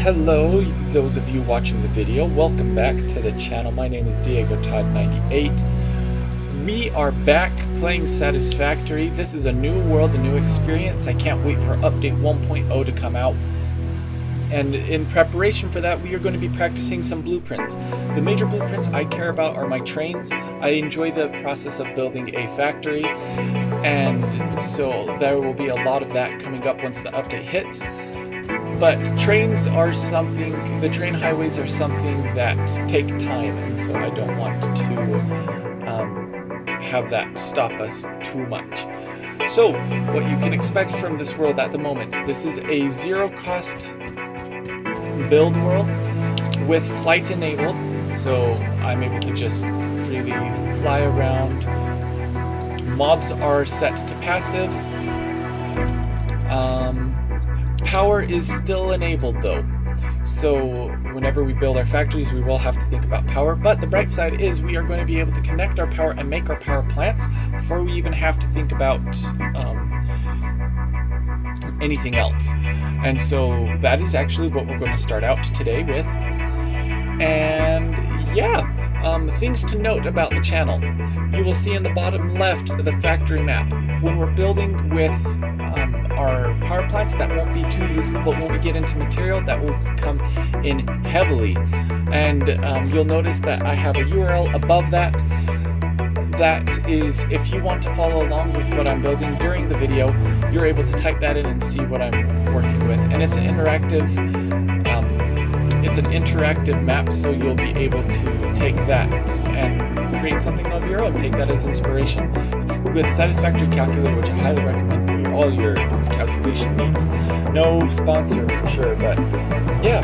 Hello, those of you watching the video. Welcome back to the channel. My name is Diego Todd98. We are back playing Satisfactory. This is a new world, a new experience. I can't wait for update 1.0 to come out. And in preparation for that, we are going to be practicing some blueprints. The major blueprints I care about are my trains. I enjoy the process of building a factory, and so there will be a lot of that coming up once the update hits. But trains are something, the train highways are something that take time, and so I don't want to have that stop us too much. So, what you can expect from this world at the moment, this is a zero-cost build world with flight enabled, so I'm able to just freely fly around. Mobs are set to passive. Power is still enabled though, so whenever we build our factories we will have to think about power, but the bright side is we are going to be able to connect our power and make our power plants before we even have to think about anything else. And so that is actually what we're going to start out today with. And yeah, things to note about the channel. You will see in the bottom left the factory map. When we're building with our power plants, that won't be too useful, but when we get into material, that will come in heavily. And you'll notice that I have a URL above that. That is, if you want to follow along with what I'm building during the video, you're able to type that in and see what I'm working with. And it's an interactive map, so you'll be able to take that and create something of your own. Take that as inspiration. With Satisfactory Calculator, which I highly recommend for all your calculation needs. No sponsor for sure, but yeah,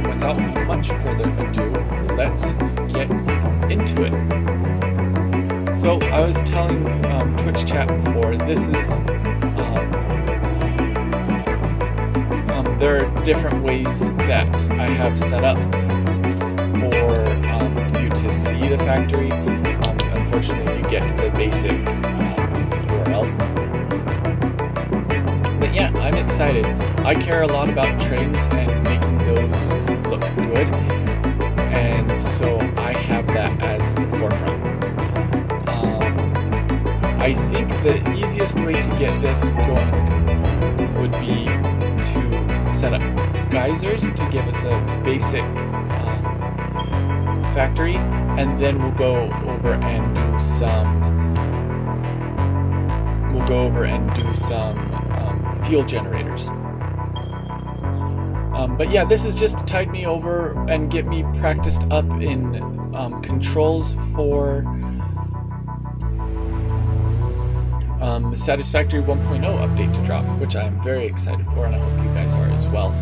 without much further ado, let's get into it. So I was telling Twitch chat before, this is, there are different ways that I have set up for you to see the factory. Unfortunately, you get the basic URL. But yeah, I'm excited. I care a lot about trains and making those look good, and so I have that as the forefront. I think the easiest way to get this going would be to set up geysers to give us a basic factory, and then we'll go over and do some fuel generators. But yeah, this is just to tide me over and get me practiced up in controls for Satisfactory 1.0 update to drop, which I'm very excited for, and I hope you guys are as well.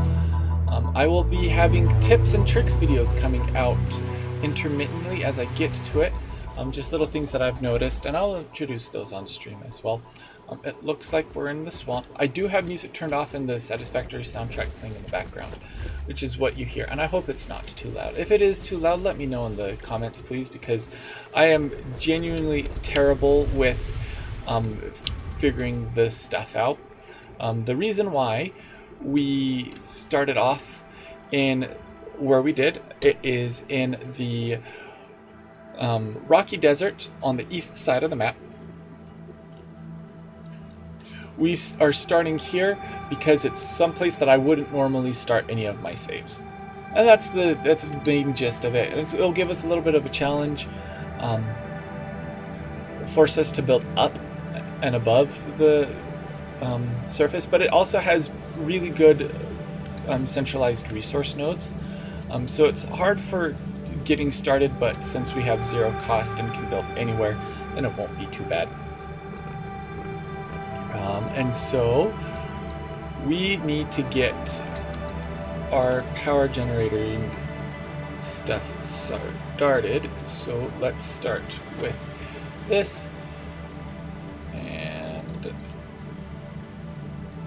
I will be having tips and tricks videos coming out intermittently as I get to it. Just little things that I've noticed, and I'll introduce those on stream as well. It looks like we're in the swamp. I do have music turned off in the Satisfactory soundtrack playing in the background, which is what you hear, and I hope it's not too loud. If it is too loud, let me know in the comments, please, because I am genuinely terrible with figuring this stuff out. The reason why we started off in where we did, it is in the rocky desert on the east side of the map. We are starting here because it's someplace that I wouldn't normally start any of my saves, and that's the main gist of it. And it'll give us a little bit of a challenge, force us to build up and above the surface, but it also has really good centralized resource nodes, so it's hard for getting started, but since we have zero cost and can build anywhere, then it won't be too bad. And so we need to get our power generating stuff started, so let's start with this, and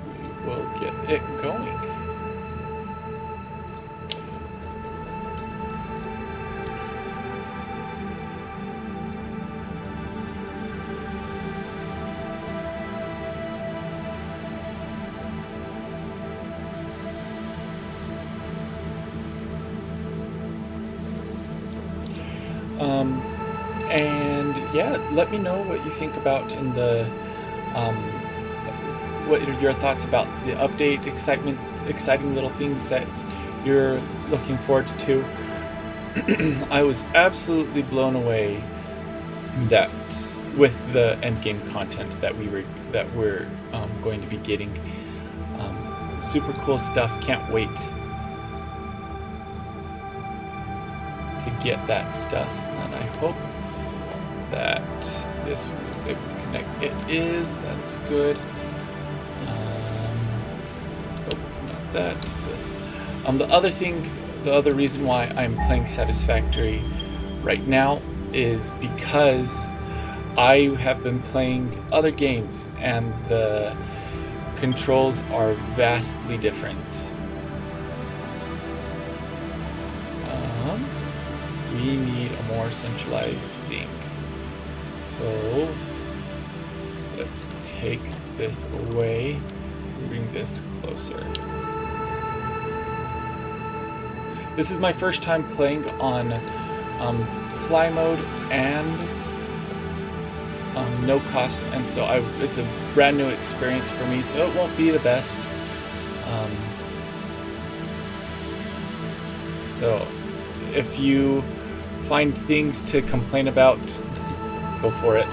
we will get it going. And yeah, let me know what you think about in the what are your thoughts about the update, exciting little things that you're looking forward to. I was absolutely blown away that with the endgame content that we're going to be getting. Super cool stuff. Can't wait to get that stuff, and I hope that this was able to connect. It is. That's good. Oh, not that. This. The other reason why I'm playing Satisfactory right now is because I have been playing other games and the controls are vastly different. We need a more centralized thing. So let's take this away, bring this closer. This is my first time playing on fly mode and no cost, and so it's a brand new experience for me, so it won't be the best. So if you find things to complain about, go for it.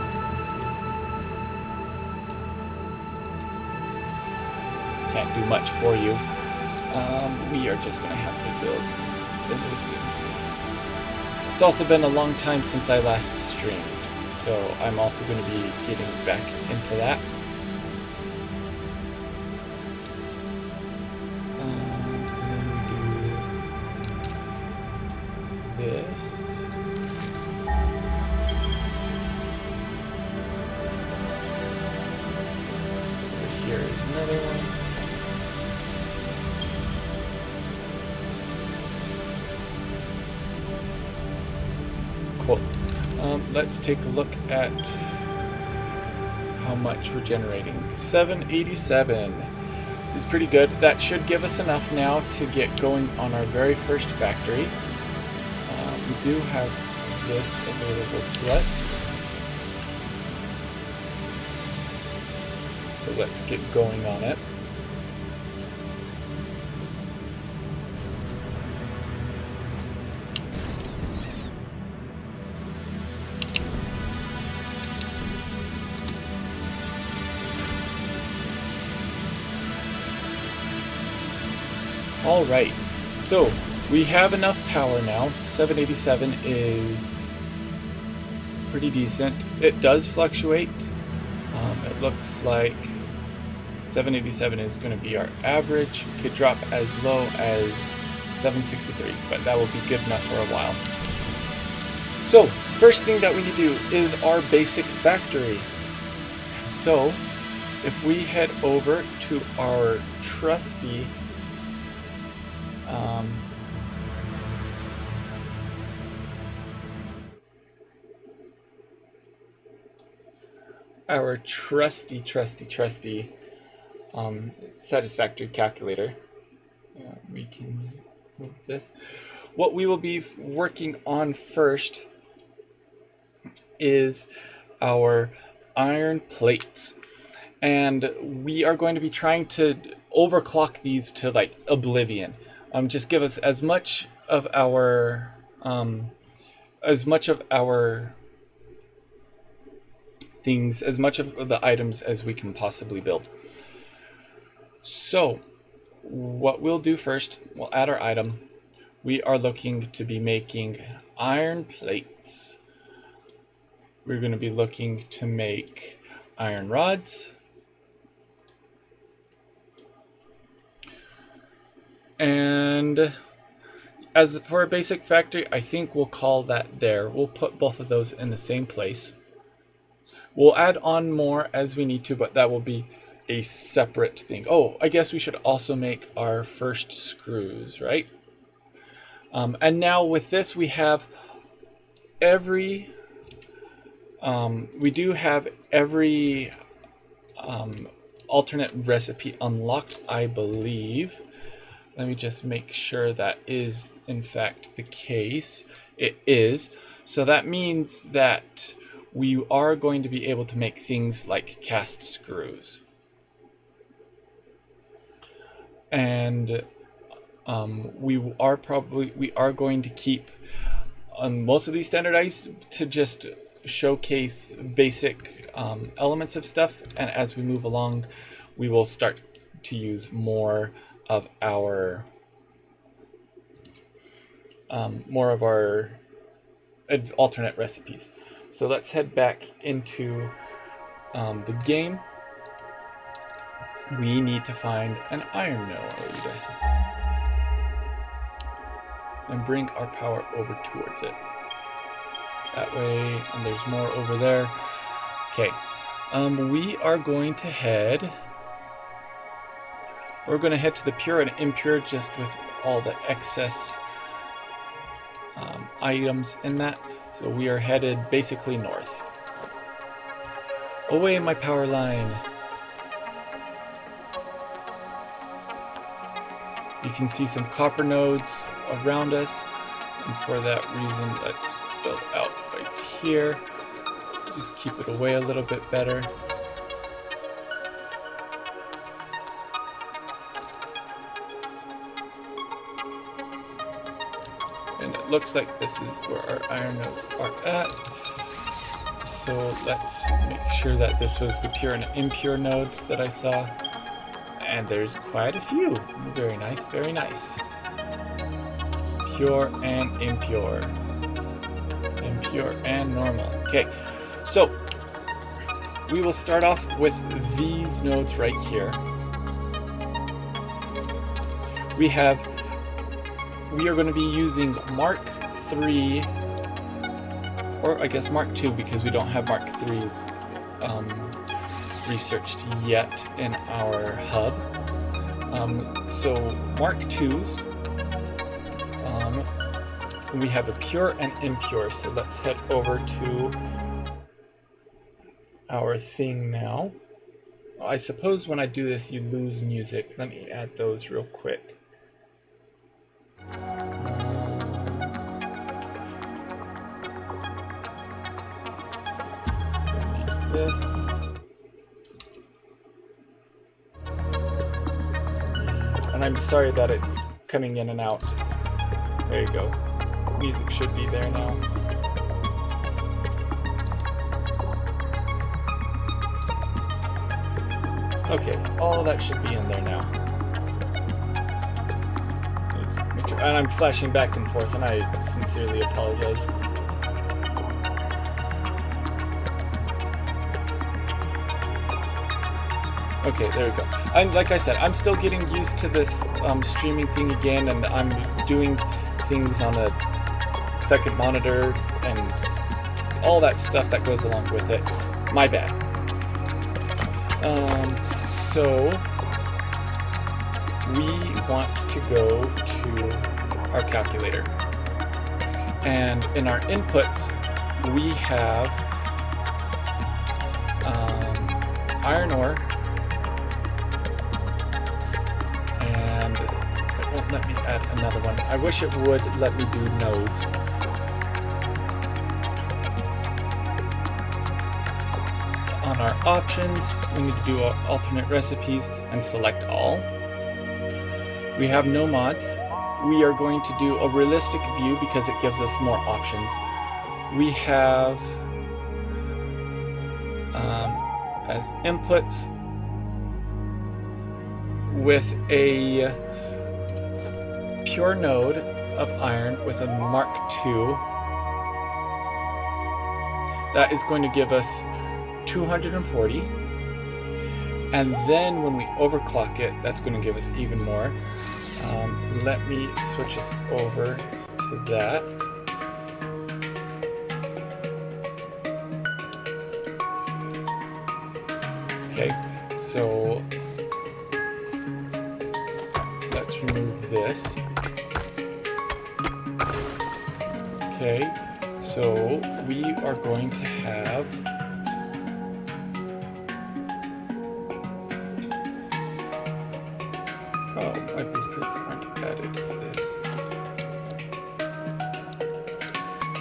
Can't do much for you. We are just going to have to build the new thing. It's also been a long time since I last streamed, so I'm also going to be getting back into that. And then we do this. Over here is another one. Cool. Let's take a look at how much we're generating. 787 is pretty good. That should give us enough now to get going on our very first factory. We do have this available to us. So let's get going on it. All right, so we have enough power now. 787 is pretty decent. It does fluctuate. It looks like 787 is going to be our average. It could drop as low as 763, but that will be good enough for a while. So first thing that we need to do is our basic factory. So if we head over to our trusty Satisfactory calculator. We can move this. What we will be working on first is our iron plates, and we are going to be trying to overclock these to like oblivion. Just give us as much of our things, as much of the items as we can possibly build. So what we'll do first, we'll add our item. We are looking to be making iron plates. We're going to be looking to make iron rods. And as for a basic factory, I think we'll call that there. We'll put both of those in the same place. We'll add on more as we need to, but that will be a separate thing. Oh, I guess we should also make our first screws, right? And now with this, we have every alternate recipe unlocked, I believe. Let me just make sure that is in fact the case. It is. So that means that we are going to be able to make things like cast screws. And we are going to keep most of these standardized to just showcase basic elements of stuff, and as we move along we will start to use more of our alternate recipes. So let's head back into the game. We need to find an iron node and bring our power over towards it. That way, and there's more over there. Okay, we are going to head. We're going to head to the pure and impure, just with all the excess items in that. So we are headed basically north. Away, my power line. You can see some copper nodes around us, and for that reason, let's build out right here. Just keep it away a little bit better. And it looks like this is where our iron nodes are at. So let's make sure that this was the pure and impure nodes that I saw. And there's quite a few. Very nice, very nice. Pure and impure. Impure and normal. Okay, so we will start off with these nodes right here. We are going to be using Mark III, or I guess Mark II, because we don't have Mark III's researched yet in our hub. So Mark II's, we have a pure and impure, so let's head over to our thing now. I suppose when I do this you lose music. Let me add those real quick. This. And I'm sorry that it's coming in and out. There you go. Music should be there now. Okay, all of that should be in there now. Just make sure. And I'm flashing back and forth, and I sincerely apologize. Okay, there we go. Like I said, I'm still getting used to this streaming thing again, and I'm doing things on a second monitor and all that stuff that goes along with it. My bad. So we want to go to our calculator, and in our inputs we have iron ore. Won't let me add another one. I wish it would let me do nodes. On our options, we need to do alternate recipes and select all. We have no mods. We are going to do a realistic view because it gives us more options. We have as inputs with a pure node of iron with a Mark II. That is going to give us 240. And then when we overclock it, that's going to give us even more. Let me switch us over to that. Okay, so let's remove this. Okay, so we are going to have my blueprints aren't added to this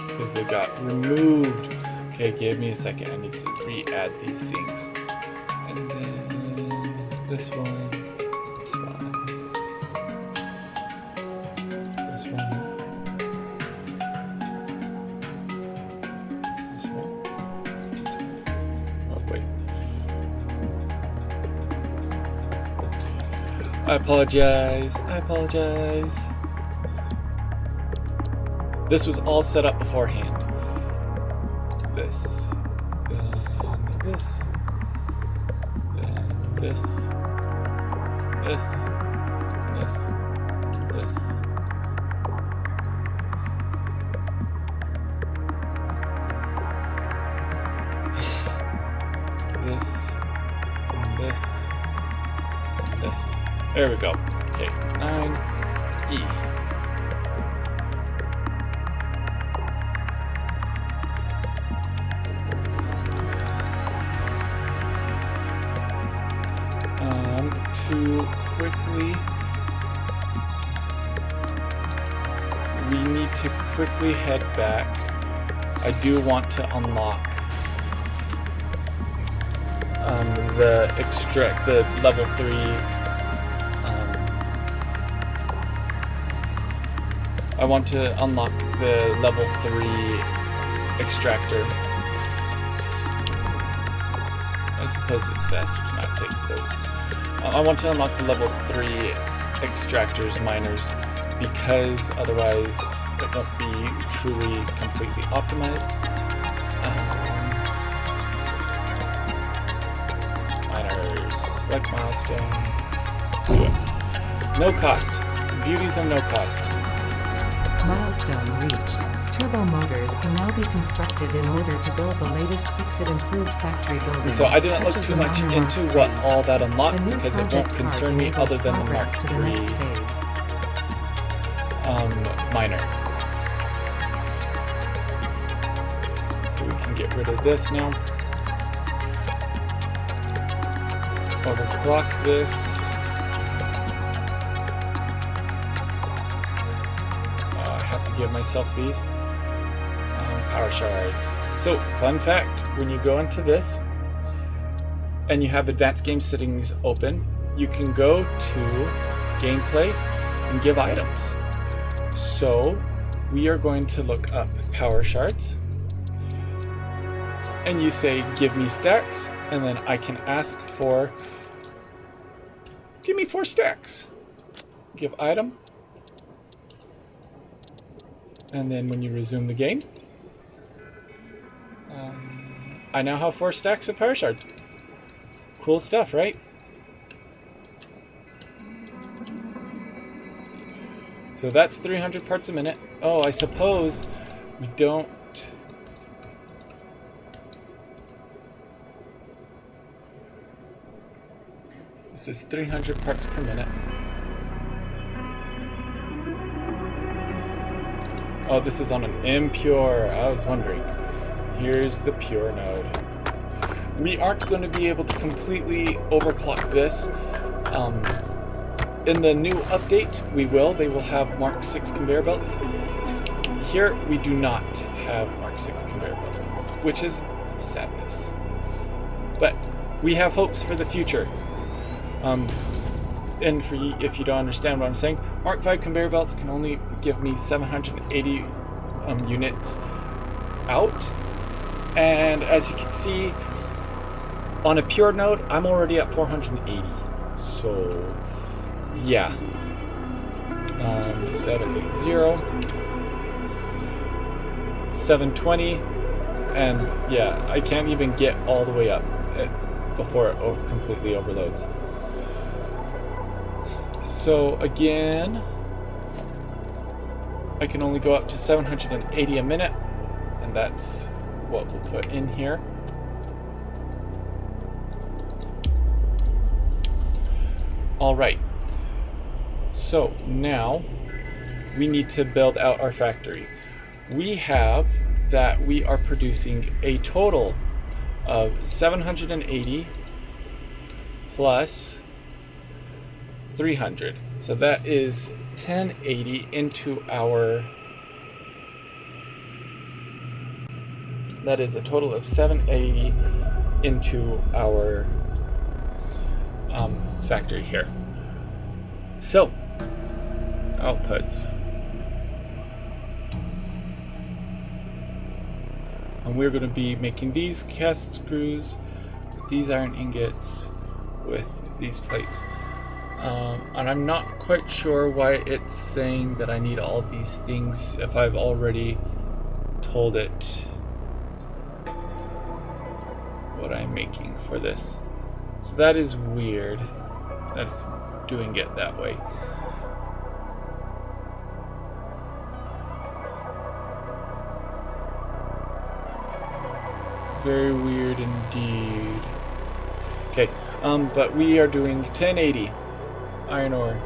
because because they got removed. Okay, give me a second. I need to re-add these things. And then this one, this one, this one, this one, this one. Oh, wait. I apologize. I apologize. This was all set up beforehand. This, then this, then this, this, this, this. This, and this, and this. There we go. Okay, 9E. To quickly, we need to quickly head back. I do want to unlock the level 3 I want to unlock the level 3 extractor. I suppose it's faster to not take those. I want to unlock the level 3 extractors, miners, because otherwise it won't be truly completely optimized. Miners, select milestone, do it. No cost. Beauties of no cost. Milestone reached. Turbo motors can now be constructed in order to build the latest Fix-It improved factory buildings. So I didn't look too much into what all that unlocked because it won't concern me other than the Mark III miner. So we can get rid of this now. Overclock this. I have to give myself these. Power shards. So, fun fact, when you go into this and you have advanced game settings open, you can go to gameplay and give items. So, we are going to look up power shards and you say, give me stacks, and then I can ask for, give me 4 stacks. Give item. And then when you resume the game, I now have 4 stacks of power shards. Cool stuff, right? So that's 300 parts a minute. Oh, I suppose we don't... This is 300 parts per minute. Oh, this is on an impure. I was wondering. Here's the pure node. We aren't going to be able to completely overclock this. In the new update, we will. They will have Mark 6 conveyor belts. Here, we do not have Mark 6 conveyor belts, which is sadness. But we have hopes for the future. And for you, if you don't understand what I'm saying, Mark 5 conveyor belts can only give me 780 units out. And as you can see, on a pure node, I'm already at 480. So, yeah. 780, 720, and yeah, I can't even get all the way up before it completely overloads. So again, I can only go up to 780 a minute, and that's what we'll put in here. All right, so now we need to build out our factory. We have that we are producing a total of 780 plus 300. So that is 1080 into our That is a total of 780 into our factory here. So, outputs. And we're going to be making these cast screws, these iron ingots, with these plates. And I'm not quite sure why it's saying that I need all these things if I've already told it what I'm making for this. So that is weird. That is doing it that way. Very weird indeed. Okay, but we are doing 1080 iron ore.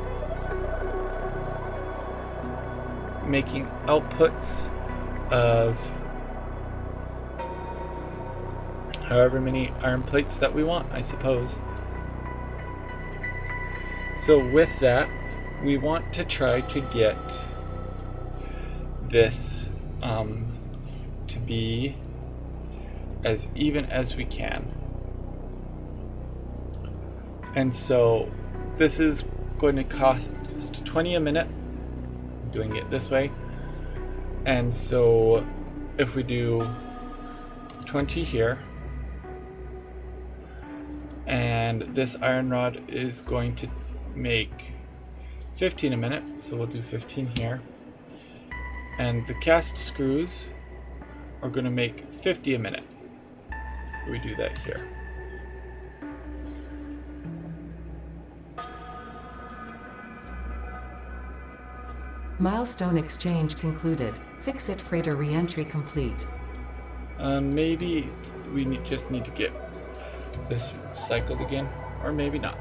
Making outputs of however many iron plates that we want, I suppose. So with that, we want to try to get this to be as even as we can. And so this is going to cost 20 a minute, doing it this way. And so if we do 20 here, and this iron rod is going to make 15 a minute, so we'll do 15 here. And the cast screws are going to make 50 a minute. So we do that here. Milestone exchange concluded. Fix-it freighter re-entry complete. Maybe we just need to get this cycled again, or maybe not.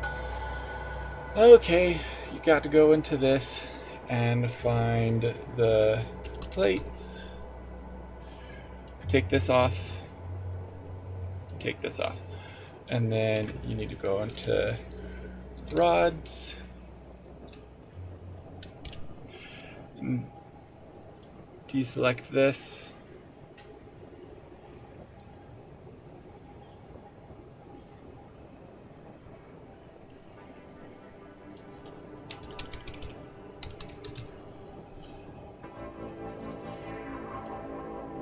Okay, you got to go into this and find the plates. Take this off. Take this off. And then you need to go into rods. Deselect this.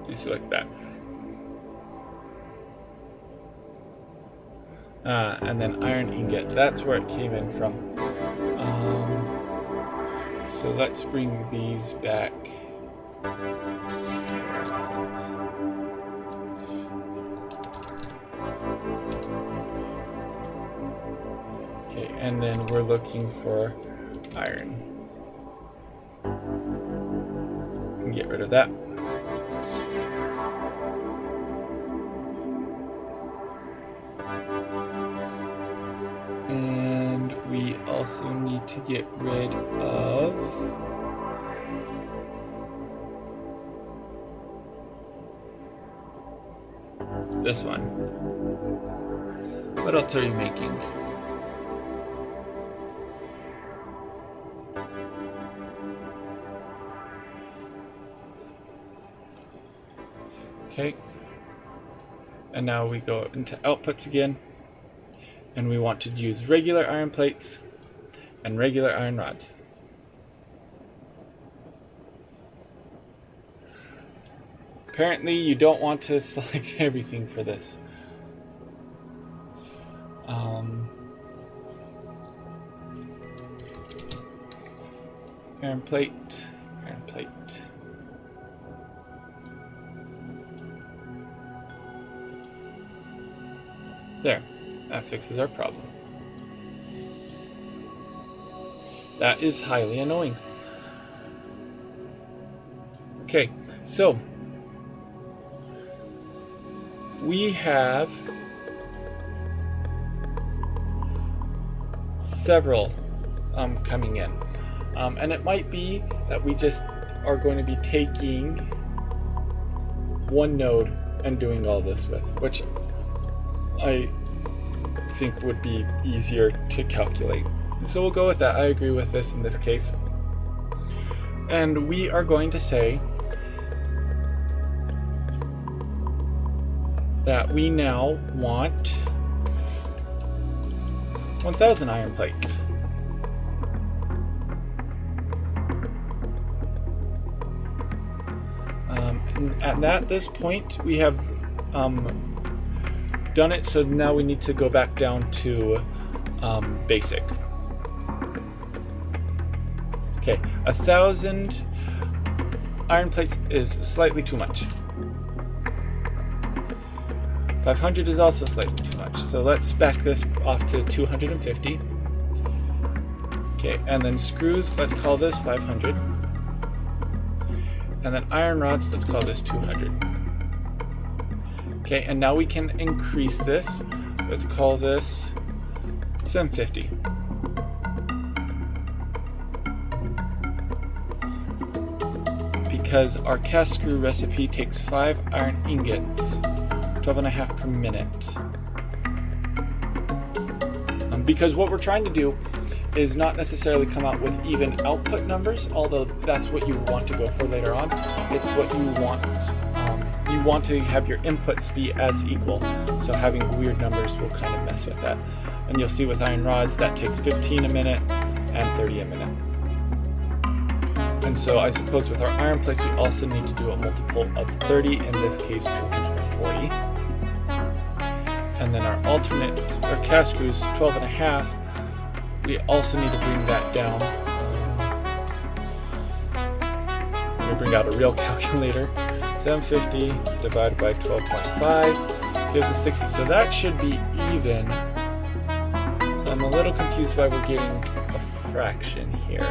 Deselect that. And then iron ingot. That's where it came in from. So let's bring these back. Okay, and then we're looking for iron. And get rid of that. And we also need to get rid of this one. What else are you making? Okay. And now we go into outputs again. And we want to use regular iron plates and regular iron rods. Apparently you don't want to select everything for this. Iron plate, iron plate. There. That fixes our problem. That is highly annoying. Okay, so we have several coming in. And it might be that we just are going to be taking one node and doing all this with, which I think would be easier to calculate. So we'll go with that. I agree with this in this case. And we are going to say that we now want 1,000 iron plates. And at this point, we have done it, so now we need to go back down to basic. Okay, 1,000 iron plates is slightly too much. 500 is also slightly too much, so let's back this off to 250. Okay, and then screws, let's call this 500. And then iron rods, let's call this 200. Okay, and now we can increase this. Let's call this 750. Because our cast screw recipe takes 5 iron ingots, 12.5 per minute. Because what we're trying to do is not necessarily come out with even output numbers, although that's what you want to go for later on. It's what you want. You want to have your inputs be as equal, so having weird numbers will kind of mess with that. And you'll see with iron rods that takes 15 a minute and 30 a minute. And so I suppose with our iron plates we also need to do a multiple of 30, in this case 240. And then our cast screws, 12.5, we also need to bring that down. We bring out a real calculator. 750 divided by 12.5 gives us 60. So that should be even. So I'm a little confused why we're getting a fraction here.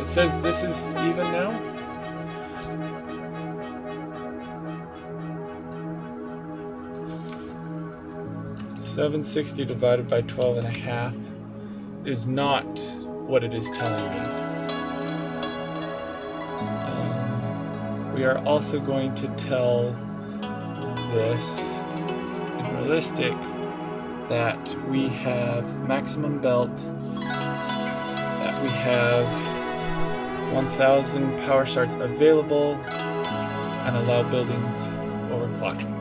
It says this is even now. $760 divided by 12.5 is not what it is telling me. We are also going to tell this in realistic that we have maximum belt, that we have 1,000 power shards available, and allow buildings overclocking.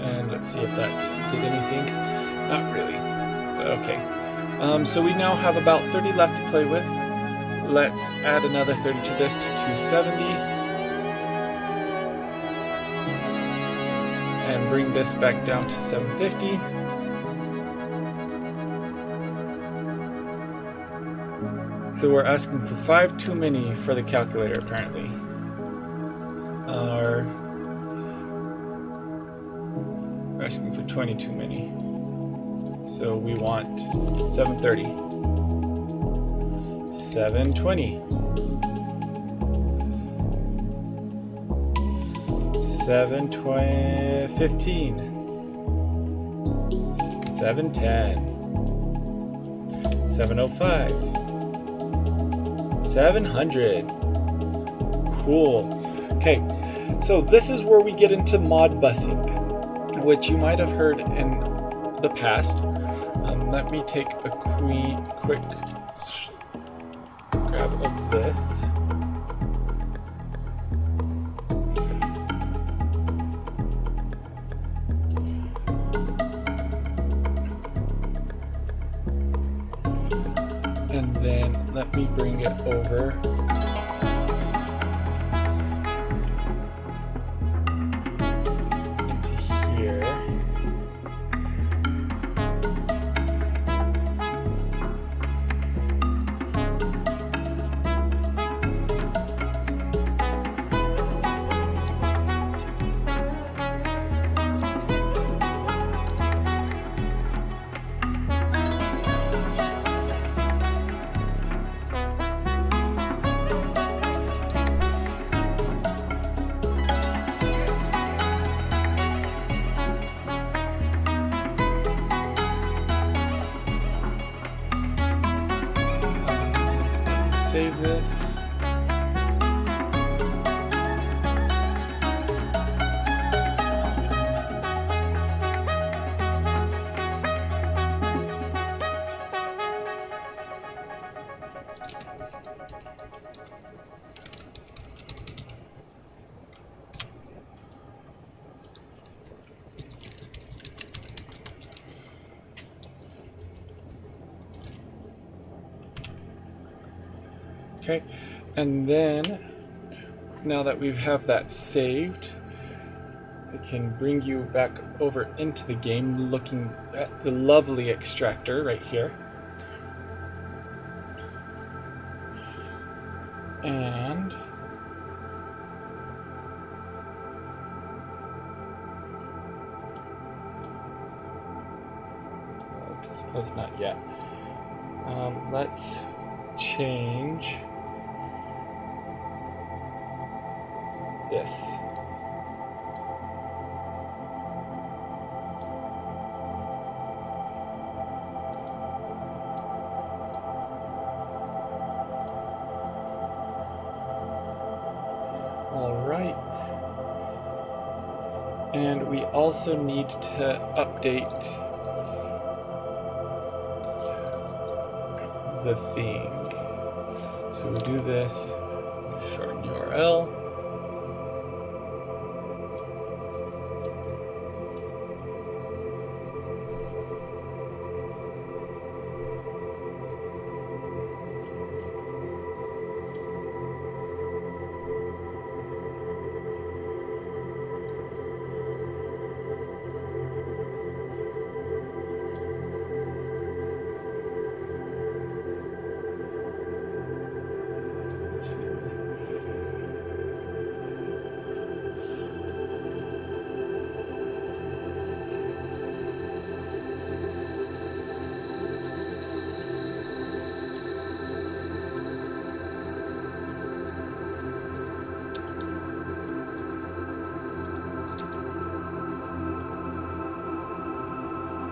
And let's see if that did anything. Not really. Okay. So we now have about 30 left to play with. Let's add another 30 to this to 270. And bring this back down to 750. So we're asking for 5 too many for the calculator, apparently. We're asking for 20 too many. So we want 730. 720. 715. 710. 705. 700. Cool. Okay, so this is where we get into mod busing, which you might have heard in the past. Let me take a quick grab of this. And then let me bring it over. Into here. Save this. Okay, and then now that we have that saved, I can bring you back over into the game looking at the lovely extractor right here. And I suppose not yet. Let's change this. All right. And we also need to update the thing. So we do this, shorten URL.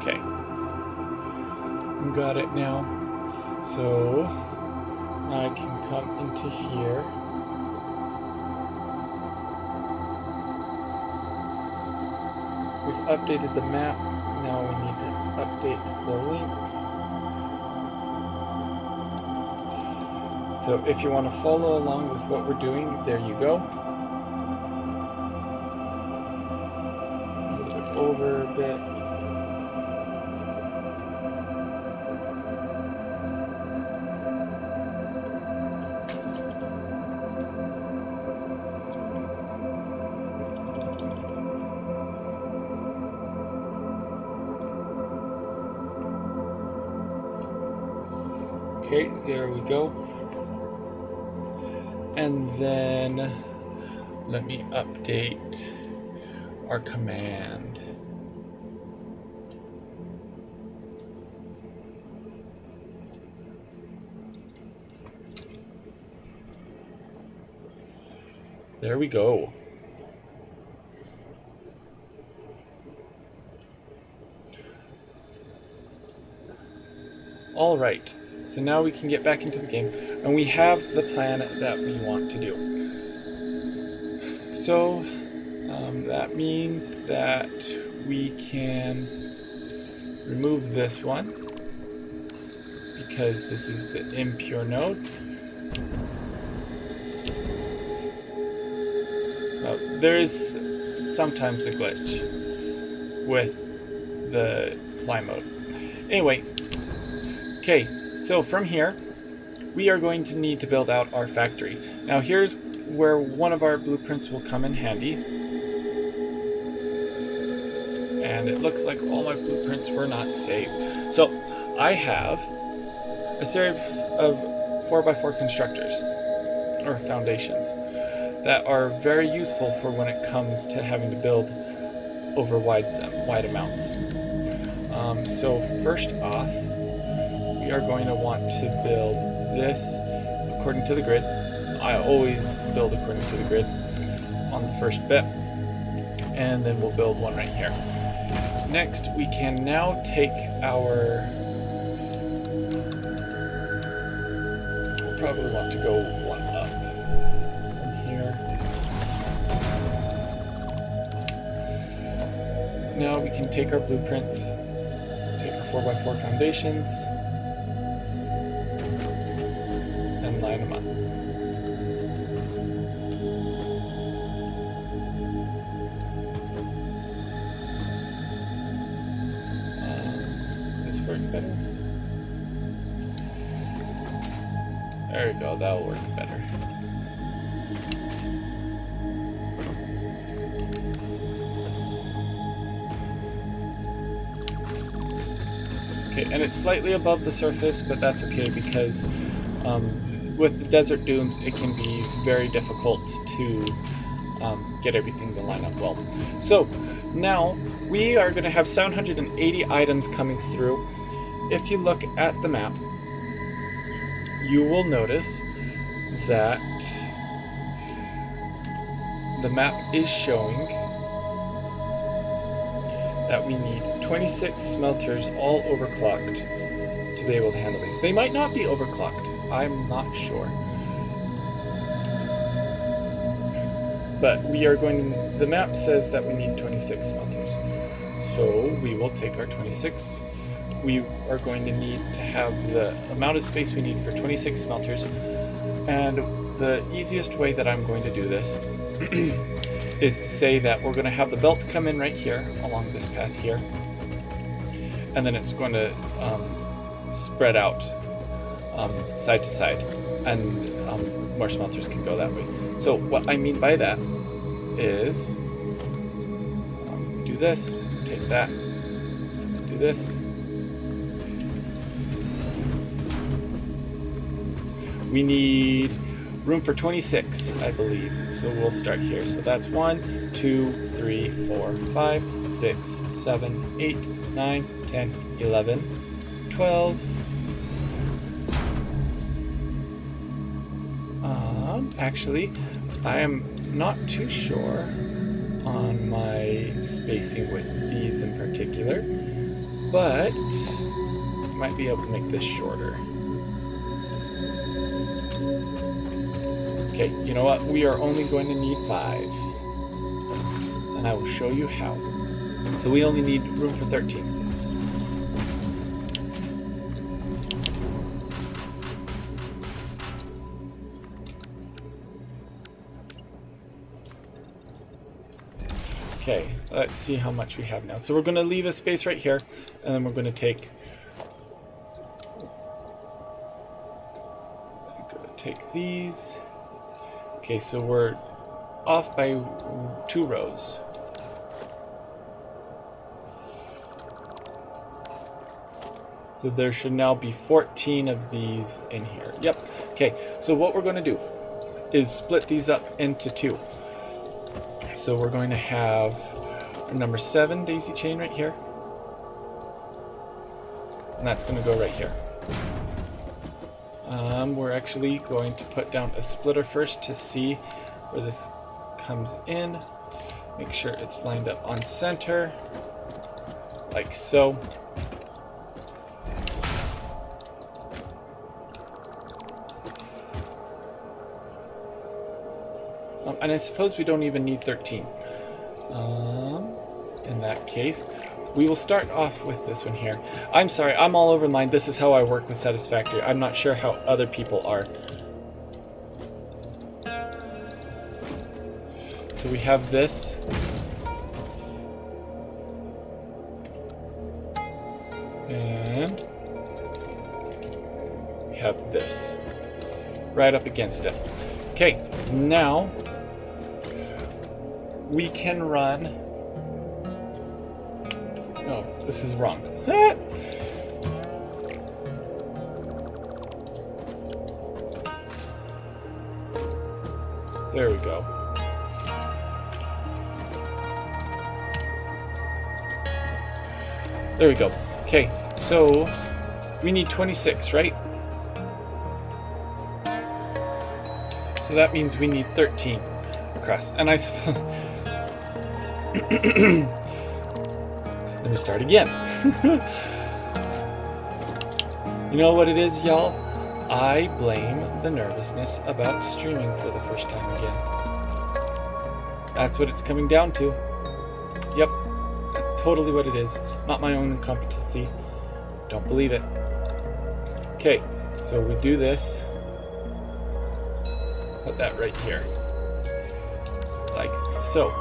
Okay, got it now. So I can come into here. We've updated the map. Now we need to update the link. So if you want to follow along with what we're doing, there you go. Move it over a bit. Okay, there we go. And then let me update our command. There we go. All right. So now we can get back into the game, and we have the plan that we want to do. So that means that we can remove this one, because this is the impure node. Now, there's sometimes a glitch with the fly mode. Anyway, okay. So from here, we are going to need to build out our factory. Now here's where one of our blueprints will come in handy. And it looks like all my blueprints were not saved. So I have a series of 4x4 constructors, or foundations, that are very useful for when it comes to having to build over wide amounts. So first off, we are going to want to build this according to the grid. I always build according to the grid on the first bit, and then we'll build one right here. Next, we can now take our... We'll probably want to go one up from here. Now we can take our blueprints, take our 4x4 foundations, and line them up. This work better? There we go, that'll work better. Okay, and it's slightly above the surface, but that's okay because with the desert dunes, it can be very difficult to get everything to line up well. So now we are going to have 780 items coming through. If you look at the map, you will notice that the map is showing that we need 26 smelters all overclocked to be able to handle these. They might not be overclocked, I'm not sure. But we are going to, the map says that we need 26 smelters. So we will take our 26. We are going to need to have the amount of space we need for 26 smelters. And the easiest way that I'm going to do this is to say that we're going to have the belt come in right here along this path here. And then it's going to spread out side to side. And more smelters can go that way. So what I mean by that is do this, take that, do this. We need room for 26, I believe. So we'll start here. So that's 1, 2, 3, 4, 5, 6, 7, 8, 9, 10, 11, 12. Actually, I am not too sure on my spacing with these in particular, but I might be able to make this shorter. Okay, you know what? We are only going to need 5, and I will show you how. So we only need room for 13. Okay, let's see how much we have now. So we're going to leave a space right here, and then we're going to take these. Okay, so we're off by 2 rows. So there should now be 14 of these in here. Yep. Okay, so what we're going to do is split these up into 2. So we're going to have number 7 daisy chain right here. And that's going to go right here. We're actually going to put down a splitter first to see where this comes in. Make sure it's lined up on center, like so. And I suppose we don't even need 13. In that case, we will start off with this one here. I'm sorry, I'm all over mine. This is how I work with Satisfactory. I'm not sure how other people are. So we have this. And we have this right up against it. Okay, now we can run. No, this is wrong. There we go. There we go. Okay, so we need 26, right? So that means we need 13 across. And I suppose... Let me start again. You know what it is, y'all? I blame the nervousness about streaming for the first time again. That's what it's coming down to. Yep, that's totally what it is. Not my own incompetency. Don't believe it. Okay, so we do this. Put that right here. Like so.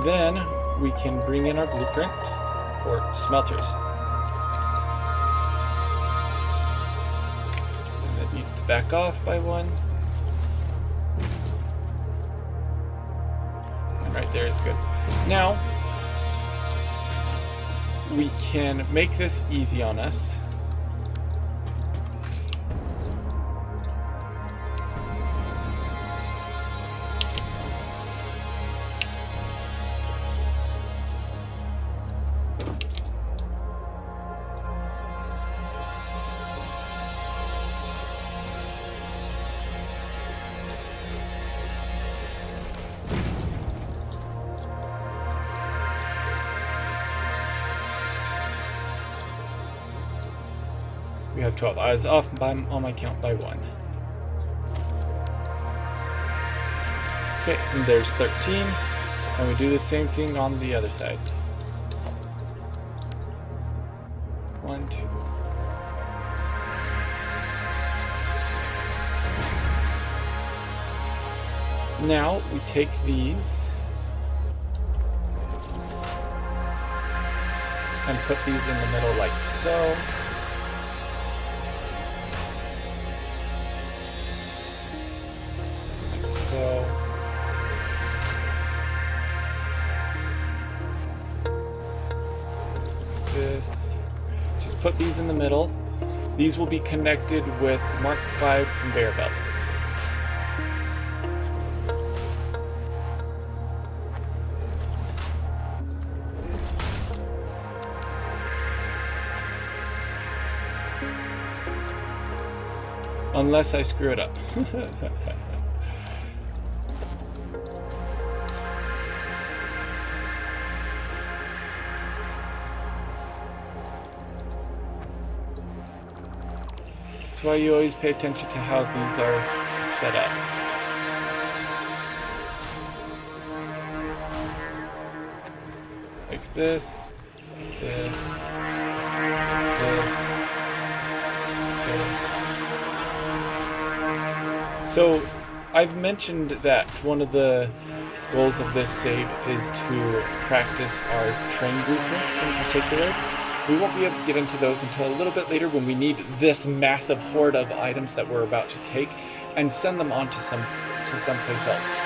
Then we can bring in our blueprint for smelters. And it needs to back off by 1. And right there is good. Now, we can make this easy on us. We have 12. I was off by, on my count by 1. Okay, and there's 13. And we do the same thing on the other side. 1, 2. Now we take these and put these in the middle like so. Just put these in the middle. These will be connected with Mark 5 conveyor belts. Unless I screw it up. That's why you always pay attention to how these are set up. Like this, this, this. So I've mentioned that one of the goals of this save is to practice our train blueprints in particular. We won't be able to get into those until a little bit later when we need this massive horde of items that we're about to take and send them on to someplace else.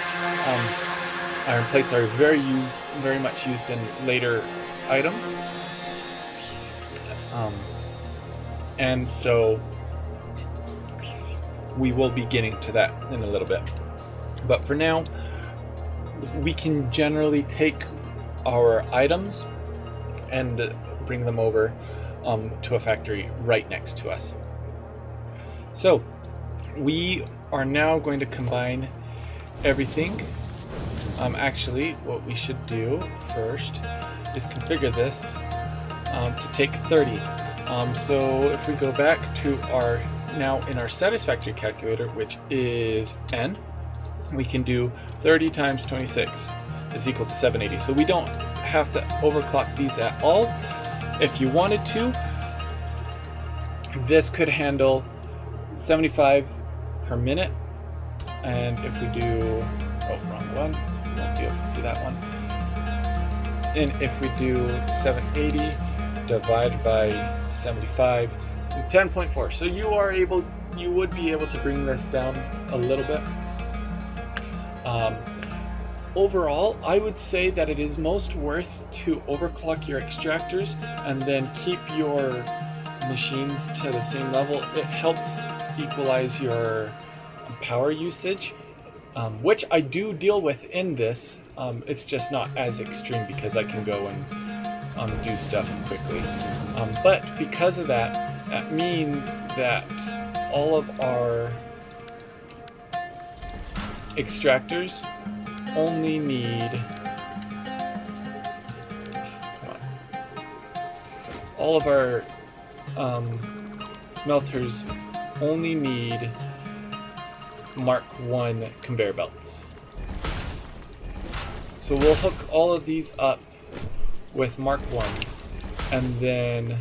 Iron plates are very much used in later items. And so we will be getting to that in a little bit. But for now, we can generally take our items and bring them over to a factory right next to us. So we are now going to combine everything. Actually, what we should do first is configure this to take 30. So if we go back to our, now in our Satisfactory calculator, which is N, we can do 30 times 26 is equal to 780. So we don't have to overclock these at all. If you wanted to, this could handle 75 per minute. And if we do, oh, wrong one, you won't be able to see that one. And if we do 780 divided by 75, 10.4. So you would be able to bring this down a little bit. Overall, I would say that it is most worth to overclock your extractors and then keep your machines to the same level. It helps equalize your power usage, which I do deal with in this. It's just not as extreme because I can go and do stuff quickly. But because of that, that means that all of our extractors only need, all of our smelters only need Mark 1 conveyor belts. So we'll hook all of these up with Mark 1s, and then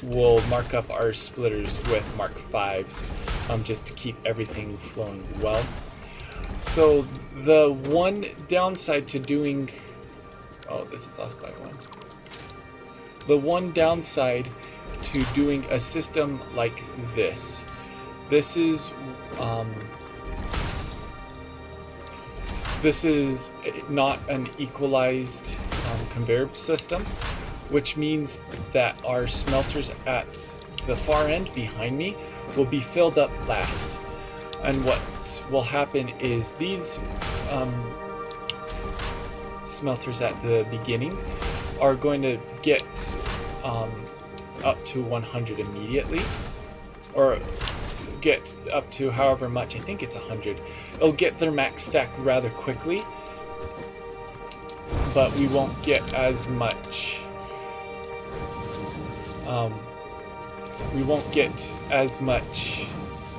we'll mark up our splitters with Mark 5s, just to keep everything flowing well. So the one downside to doing, oh, this is off by 1. The one downside to doing a system like this This is not an equalized conveyor system, which means that our smelters at the far end behind me will be filled up last. And what will happen is these smelters at the beginning are going to get up to 100 immediately, or get up to however much, I think it's 100. It'll get their max stack rather quickly, but we won't get as much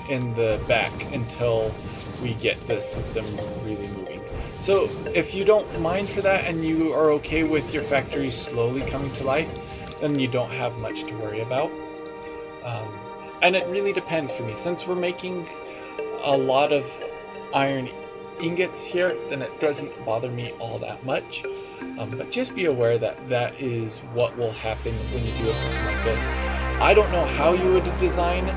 in the back until we get the system really moving. So if you don't mind for that and you are okay with your factory slowly coming to life, then you don't have much to worry about. And it really depends for me. Since we're making a lot of iron ingots here, then it doesn't bother me all that much. But just be aware that that is what will happen when you do a system like this. I don't know how you would design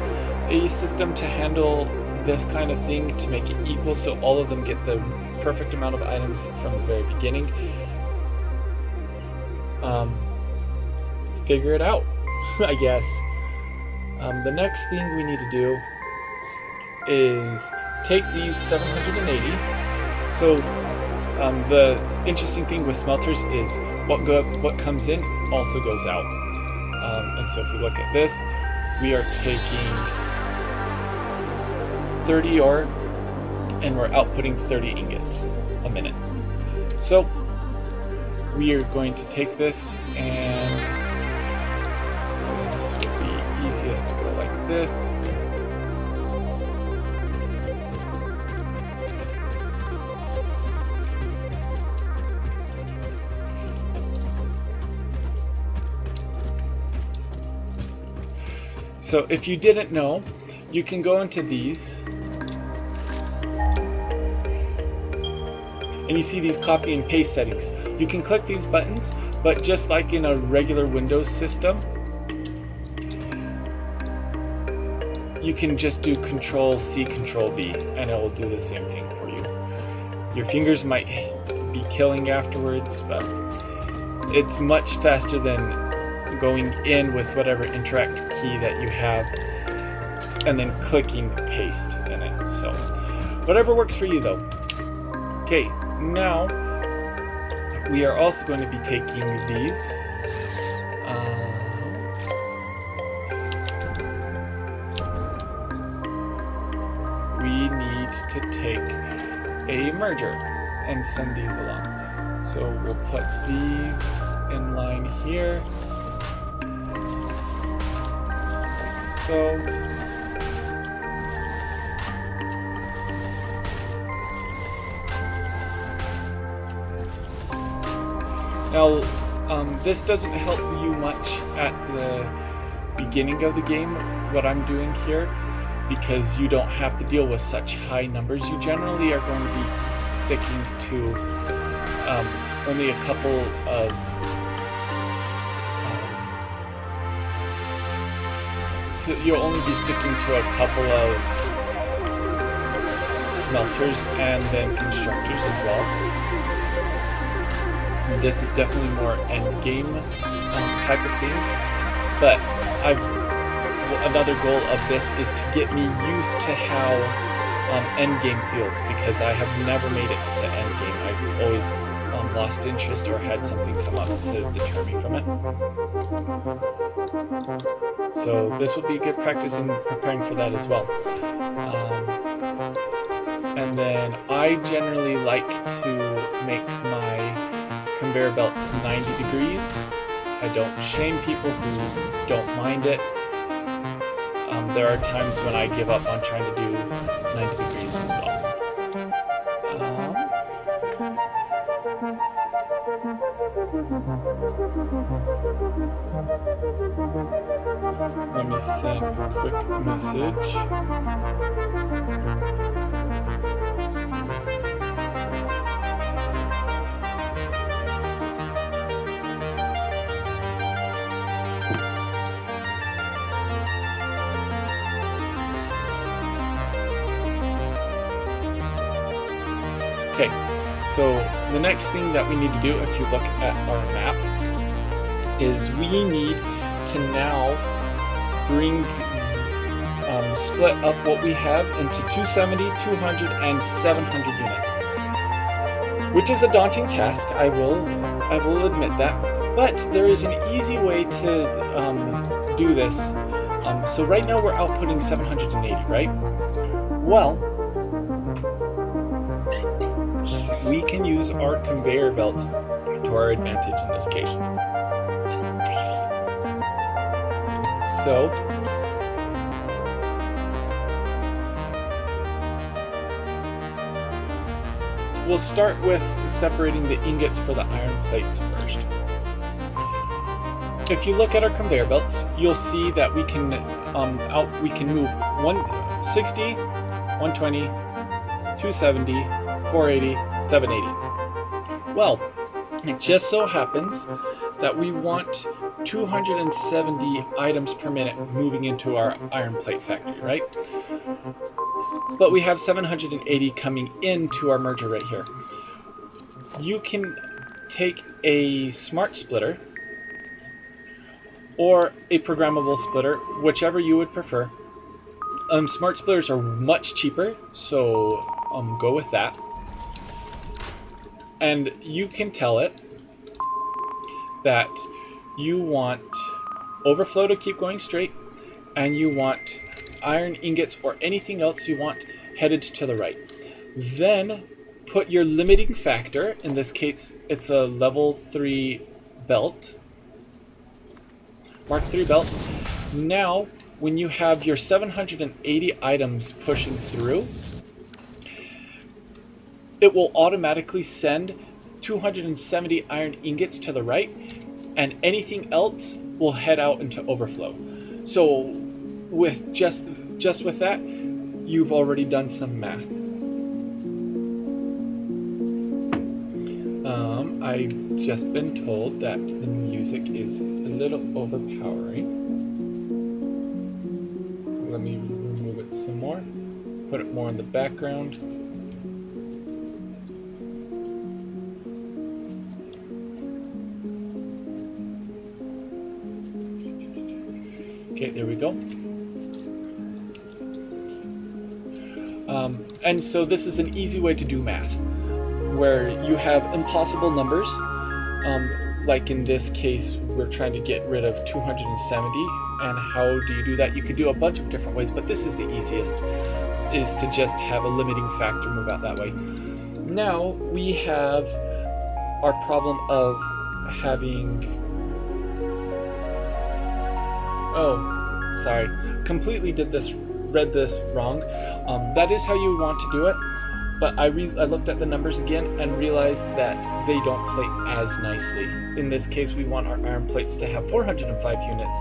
a system to handle this kind of thing to make it equal so all of them get the perfect amount of items from the very beginning. Figure it out, I guess. The next thing we need to do is take these 780. So the interesting thing with smelters is what comes in also goes out. And so if you look at this, we are taking 30 ore and we're outputting 30 ingots a minute. So we are going to take this, and this would be easiest to go like this. So if you didn't know, you can go into these and you see these copy and paste settings. You can click these buttons, but just like in a regular Windows system, you can just do Control-C, Control-V, and it will do the same thing for you. Your fingers might be killing afterwards, but it's much faster than going in with whatever interact key that you have and then clicking paste in it. So whatever works for you though. Okay, now we are also going to be taking these we need to take a merger and send these along. So we'll put these in line here. So now, this doesn't help you much at the beginning of the game, what I'm doing here, because you don't have to deal with such high numbers. You generally are going to be sticking to only a couple of you'll only be sticking to a couple of smelters and then constructors as well. This is definitely more end game type of thing, but another goal of this is to get me used to how end game feels, because I have never made it to end game. I've always lost interest or had something come up to deter me from it. So this will be a good practice in preparing for that as well. And then I generally like to make my conveyor belts 90 degrees. I don't shame people who don't mind it. There are times when I give up on trying to do 90 degrees as well. Let me send a quick message. Okay, so the next thing that we need to do, if you look at our map, is we need to now split up what we have into 270, 200, and 700 units, which is a daunting task. I will admit that, but there is an easy way to do this. So right now we're outputting 780, right? Well, we can use our conveyor belts to our advantage in this case. So we'll start with separating the ingots for the iron plates first. If you look at our conveyor belts, you'll see that we can move 160, 120, 270, 480, 780. Well, it just so happens that we want 270 items per minute moving into our iron plate factory, right? But we have 780 coming into our merger right here. You can take a smart splitter or a programmable splitter, whichever you would prefer. Smart splitters are much cheaper, so go with that. And you can tell it that you want overflow to keep going straight, and you want iron ingots or anything else you want headed to the right. Then put your limiting factor, in this case it's a level 3 belt, Mark 3 belt. Now when you have your 780 items pushing through, it will automatically send 270 iron ingots to the right, and anything else will head out into overflow. So with just with that, you've already done some math. I've just been told that the music is a little overpowering. So let me remove it some more, put it more in the background. Okay, there we go. And so this is an easy way to do math, where you have impossible numbers. Like in this case, we're trying to get rid of 270. And how do you do that? You could do a bunch of different ways, but this is the easiest, is to just have a limiting factor move out that way. Now we have our problem of having... Oh, sorry. Completely read this wrong. That is how you want to do it, but I looked at the numbers again and realized that they don't plate as nicely. In this case, we want our iron plates to have 405 units,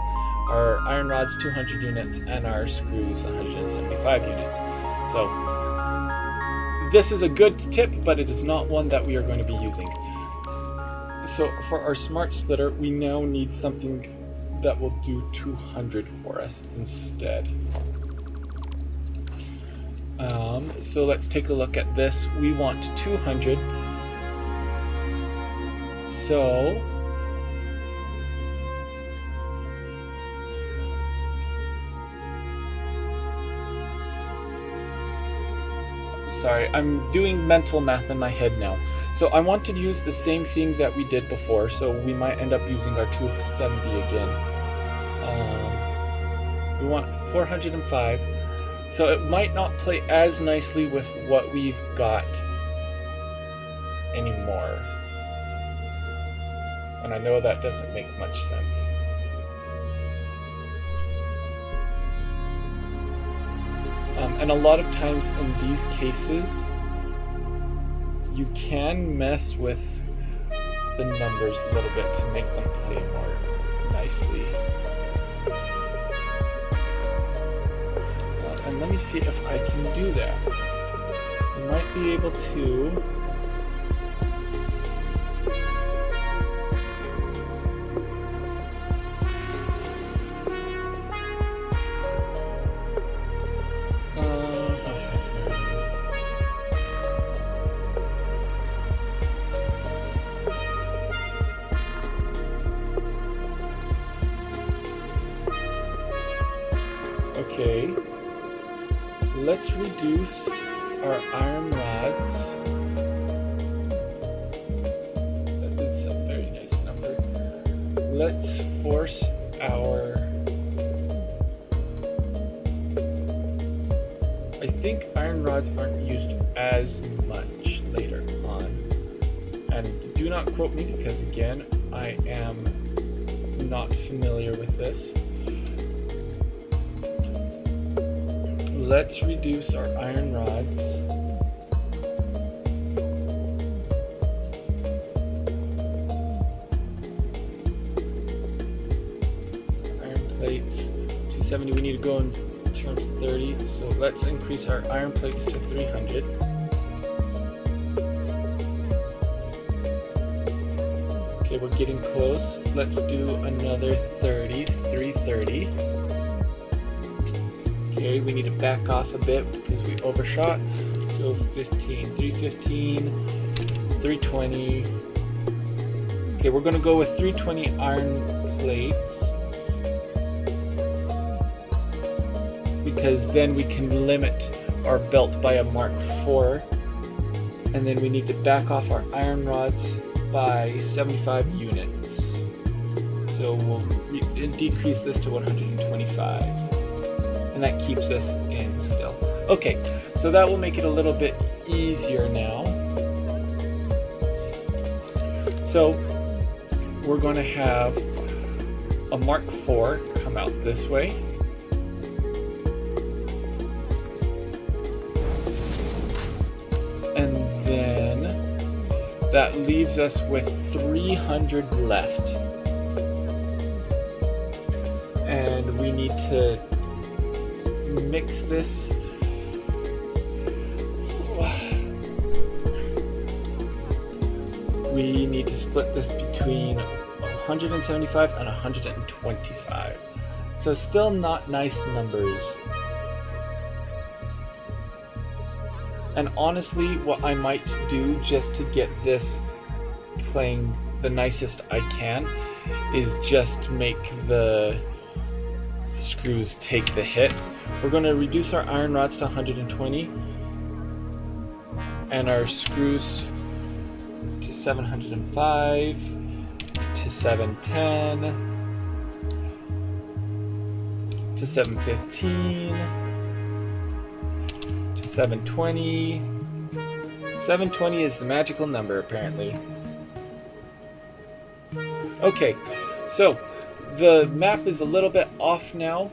our iron rods 200 units, and our screws 175 units. So this is a good tip, but it is not one that we are going to be using. So for our smart splitter, we now need something that will do 200 for us instead. So let's take a look at this. We want 200. So sorry, I'm doing mental math in my head now. So I want to use the same thing that we did before, so we might end up using our 270 again. We want 405. So it might not play as nicely with what we've got anymore. And I know that doesn't make much sense. And a lot of times in these cases, you can mess with the numbers a little bit to make them play more nicely. And let me see if I can do that. I might be able to. Okay. Let's reduce our iron rods. That is a very nice number. Let's force our... I think iron rods aren't used as much later on. And do not quote me because, again, I am not familiar with this. Let's reduce our iron rods. Iron plates, 270. We need to go in terms of 30. So let's increase our iron plates to 300. Okay, we're getting close. Let's do another 30, 330. Okay, we need to back off a bit because we overshot. So 15, 315, 320. Okay, we're gonna go with 320 iron plates because then we can limit our belt by a Mark IV. And then we need to back off our iron rods by 75 units. So we'll decrease this to 125. And that keeps us in still. Okay, so that will make it a little bit easier now. So we're going to have a Mark IV come out this way. And then that leaves us with 300 left. And we need to mix this. We need to split this between 175 and 125. So still not nice numbers. And honestly, what I might do just to get this playing the nicest I can is just make the screws take the hit. We're going to reduce our iron rods to 120 and our screws to 705 to 710 to 715 to 720. 720 is the magical number, apparently. Okay, so the map is a little bit off now,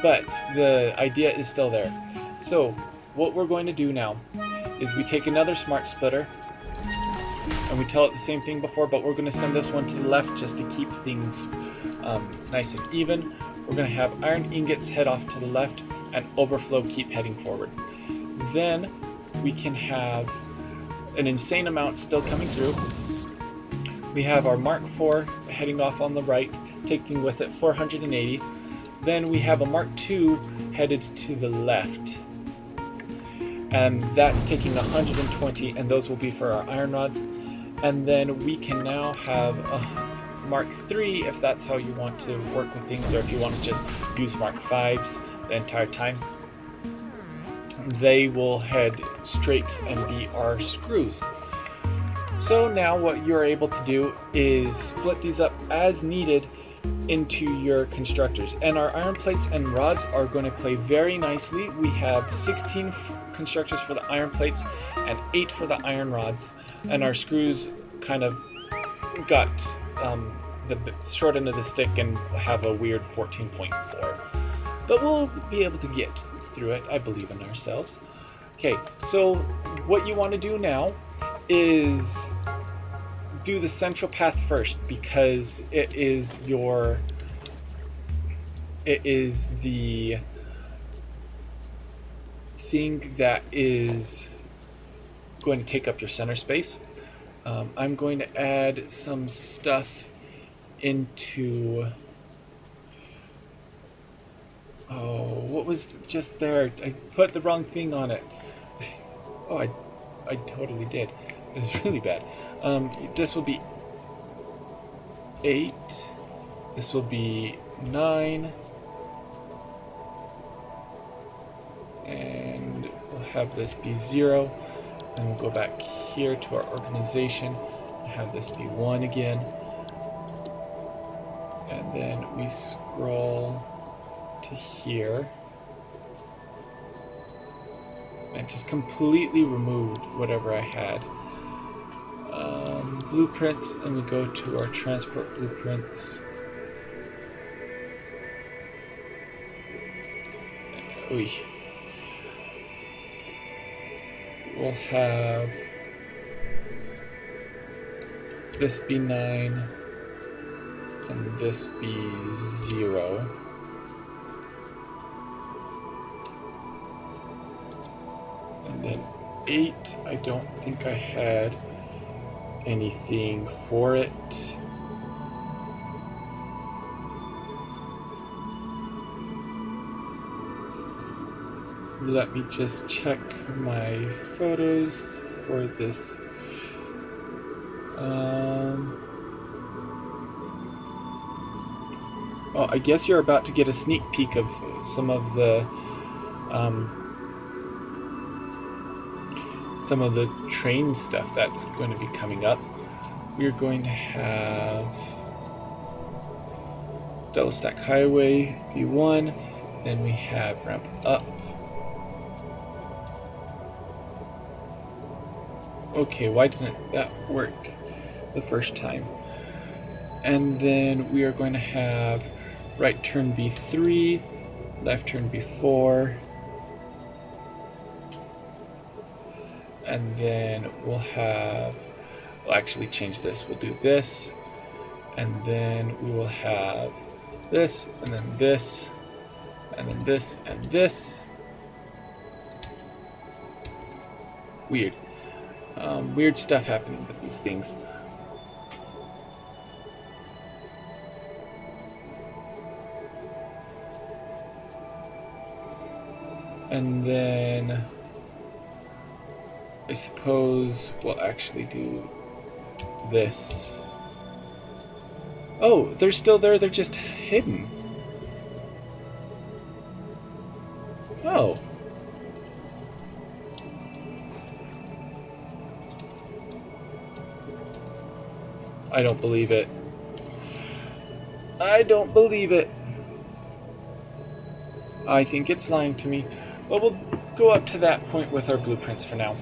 but the idea is still there. So what we're going to do now is we take another smart splitter and we tell it the same thing before, but we're going to send this one to the left just to keep things nice and even. We're going to have iron ingots head off to the left and overflow keep heading forward. Then we can have an insane amount still coming through. We have our Mark IV heading off on the right, taking with it 480. Then we have a Mark II headed to the left, and that's taking 120, and those will be for our iron rods. And then we can now have a Mark III if that's how you want to work with things, or if you want to just use Mark Vs the entire time. They will head straight and be our screws. So now what you're able to do is split these up as needed into your constructors. And our iron plates and rods are going to play very nicely. We have 16 constructors for the iron plates and 8 for the iron rods. And our screws kind of got the short end of the stick and have a weird 14.4. But we'll be able to get through it. I believe in ourselves. Okay, so what you want to do now is do the central path first, because it is the thing that is going to take up your center space. I'm going to add some stuff into... Oh, what was just there? I put the wrong thing on it. Oh, I totally did. It was really bad. This will be 8. This will be 9. and we'll have this be 0, and we'll go back here to our organization and have this be 1 again, and then we scroll to here and just completely removed whatever I had. Blueprints, and we go to our transport blueprints. We'll have this be 9 and this be 0. And then 8, I don't think I had anything for it. Let me just check my photos for this. Oh, I guess you're about to get a sneak peek of some of the train stuff that's going to be coming up. We're going to have Double Stack Highway V1, then we have Ramp Up. Okay, why didn't that work the first time? And then we are going to have right turn B3, left turn B4, and then we'll actually change this. We'll do this, and then we will have this, and then this, and then this, and this. Weird. Weird stuff happening with these things. And then I suppose we'll actually do this. Oh, they're still there, they're just hidden. Oh. I don't believe it. I don't believe it. I think it's lying to me. Well, we'll go up to that point with our blueprints for now.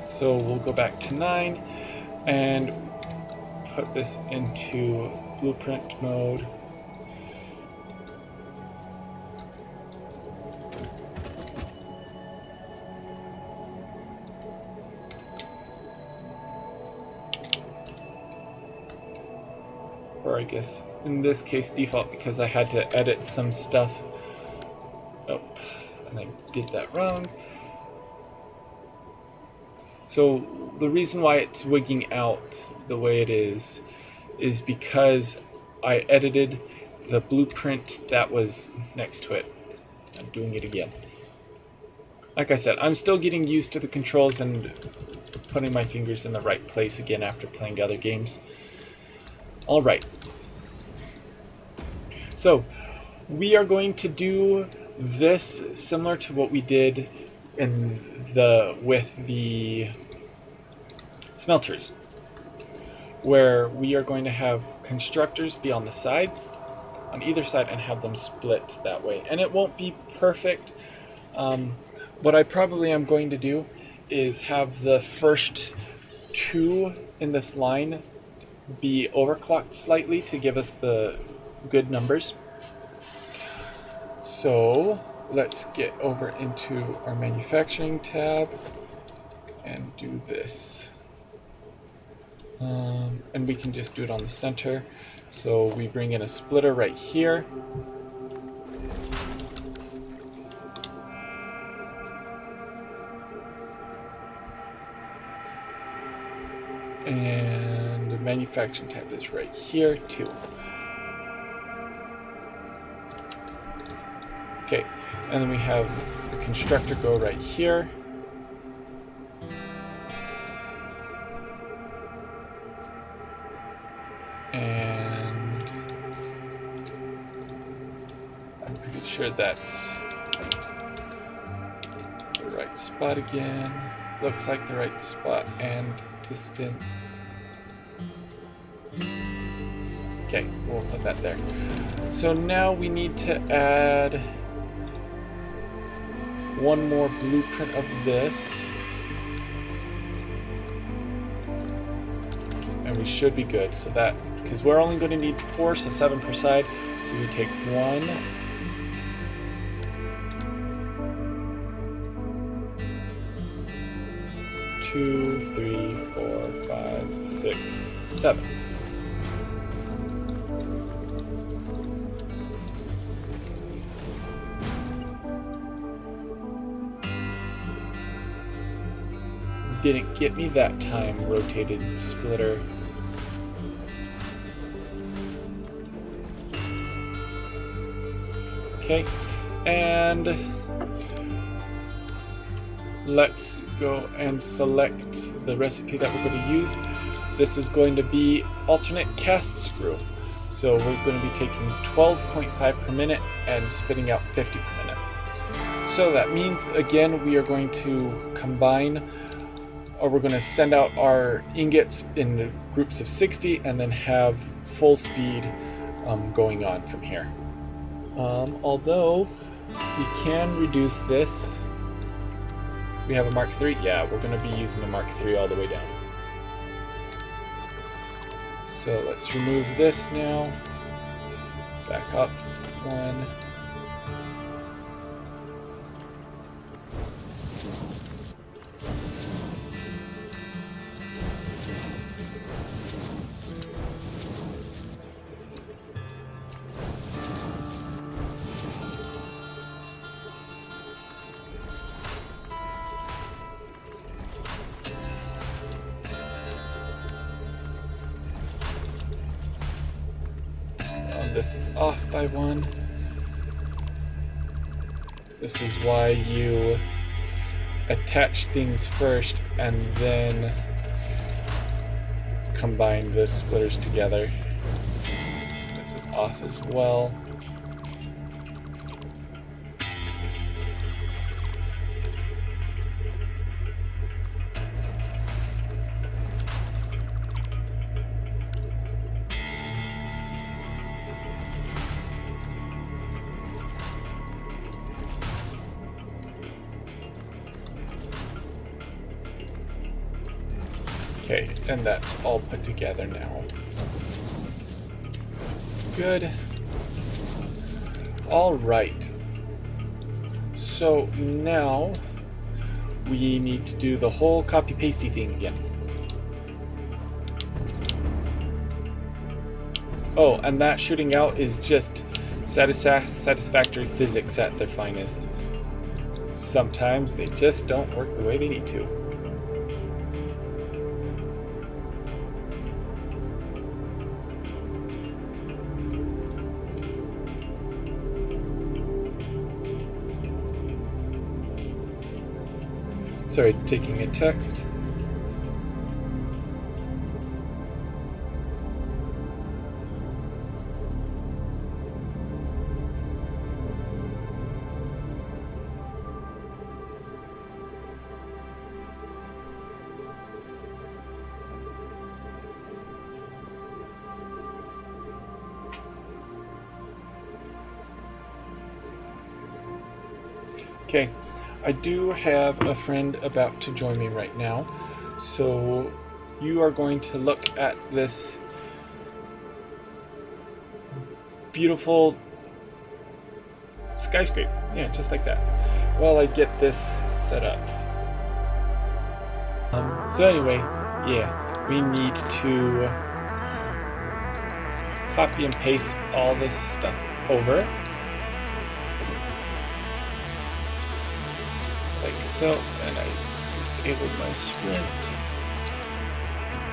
So we'll go back to 9 and put this into blueprint mode. Or I guess in this case default, because I had to edit some stuff. Oh, and I did that wrong. So the reason why it's wigging out the way it is because I edited the blueprint that was next to it. I'm doing it again. Like I said, I'm still getting used to the controls and putting my fingers in the right place again after playing other games. All right. So we are going to do this similar to what we did with the smelters, where we are going to have constructors be on the sides, on either side, and have them split that way. And it won't be perfect. What I probably am going to do is have the first 2 in this line be overclocked slightly to give us the good numbers. So let's get over into our manufacturing tab and do this. And we can just do it on the center. So we bring in a splitter right here. And the manufacturing tab is right here too. Okay, and then we have the constructor go right here. And sure that's the right spot again. Looks like the right spot and distance. Okay, we'll put that there. So now we need to add one more blueprint of this. And we should be good. So that, because we're only going to need 4, so 7 per side. So we take 1, 2, 3, 4, 5, 6, 7. Didn't get me that time, rotated splitter. Okay, and let's go and select the recipe that we're going to use. This is going to be alternate cast screw. So we're going to be taking 12.5 per minute and spitting out 50 per minute. So that means, again, we are going to combine, or we're going to send out our ingots in groups of 60 and then have full speed going on from here. Although we can reduce this. We have a Mark III? Yeah, we're going to be using a Mark III all the way down. So let's remove this now. Back up 1. This is off by 1. This is why you attach things first and then combine the splitters together. This is off as well. Okay, and that's all put together now. Good. All right. So now we need to do the whole copy-pasty thing again. Oh, and that shooting out is just satisfactory physics at their finest. Sometimes they just don't work the way they need to. Sorry, taking a text. Okay. I do have a friend about to join me right now, so you are going to look at this beautiful skyscraper. Yeah, just like that. While I get this set up. So anyway, yeah, we need to copy and paste all this stuff over. Like so, and I disabled my sprint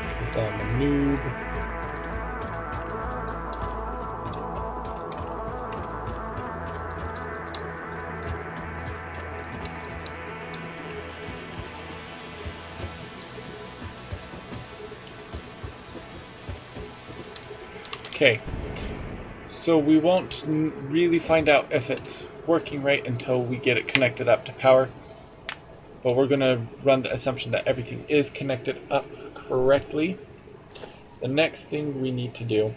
because I'm a noob. Okay, So we won't really find out if it's working right until we get it connected up to power. But we're going to run the assumption that everything is connected up correctly. The next thing we need to do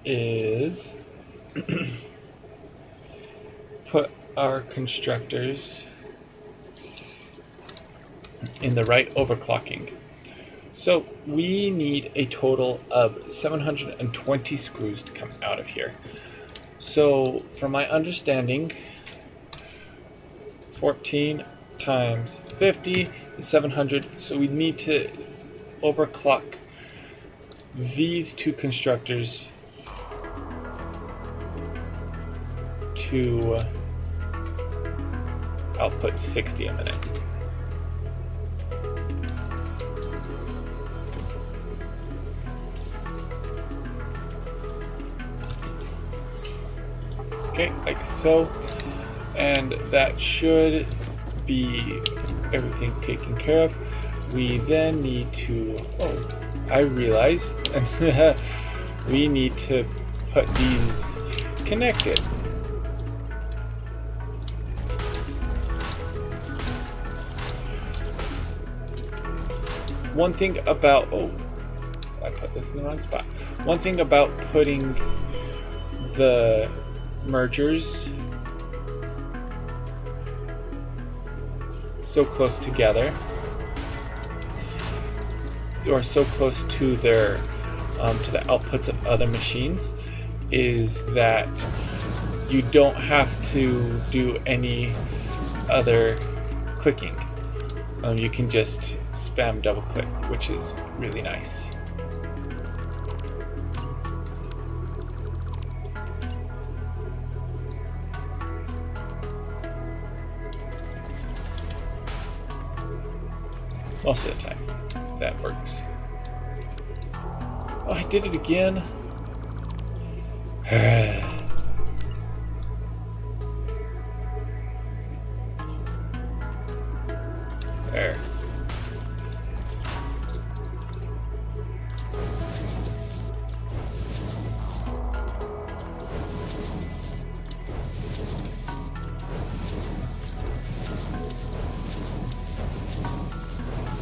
is put our constructors in the right overclocking. So we need a total of 720 screws to come out of here. So from my understanding, 14 times 50 is 700. So we need to overclock these two constructors to output 60 a minute. Okay, like so, and that should be everything taken care of. We then need to, I realize, we need to put these connected. One thing about, I put this in the wrong spot. One thing about putting the mergers so close together, or so close to their to the outputs of other machines, is that you don't have to do any other clicking. You can just spam double click, which is really nice. Most of the time, that works. Oh, I did it again. There.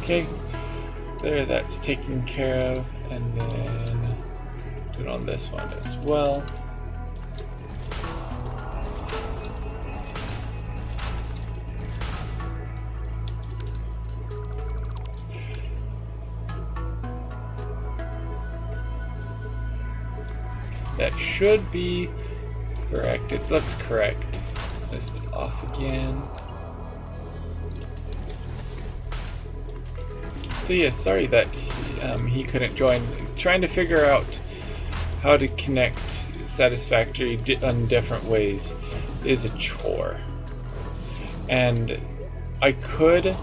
Okay, there, that's taken care of, and then do it on this one as well. That should be correct. It looks correct. This is off again. So yeah, sorry that he couldn't join. Trying to figure out how to connect Satisfactory in different ways is a chore. And I could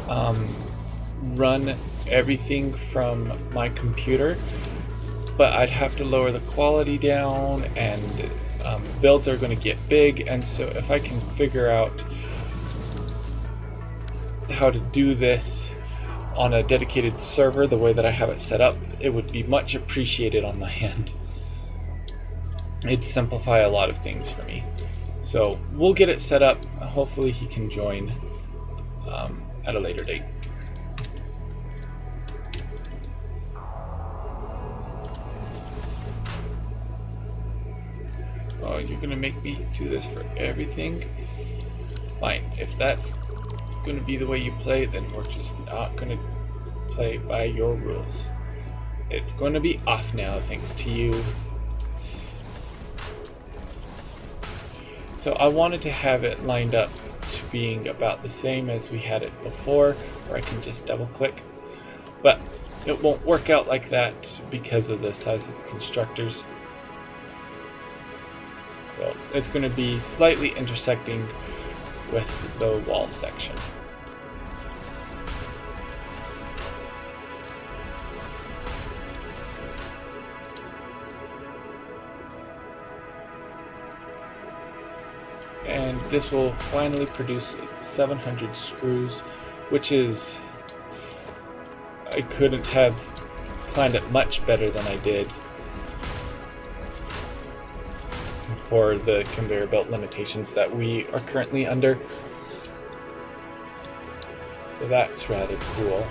run everything from my computer, but I'd have to lower the quality down, and builds are going to get big. And so if I can figure out how to do this on a dedicated server the way that I have it set up, it would be much appreciated on my end. It'd simplify a lot of things for me. So we'll get it set up. Hopefully he can join at a later date. Oh, you're gonna make me do this for everything? Fine. If that's going to be the way you play, then we're just not going to play by your rules. It's going to be off now thanks to you. So I wanted to have it lined up to being about the same as we had it before, where I can just double click, but it won't work out like that because of the size of the constructors. So it's going to be slightly intersecting with the wall section. And this will finally produce 700 screws, which is I couldn't have planned it much better than I did for the conveyor belt limitations that we are currently under. So that's rather cool.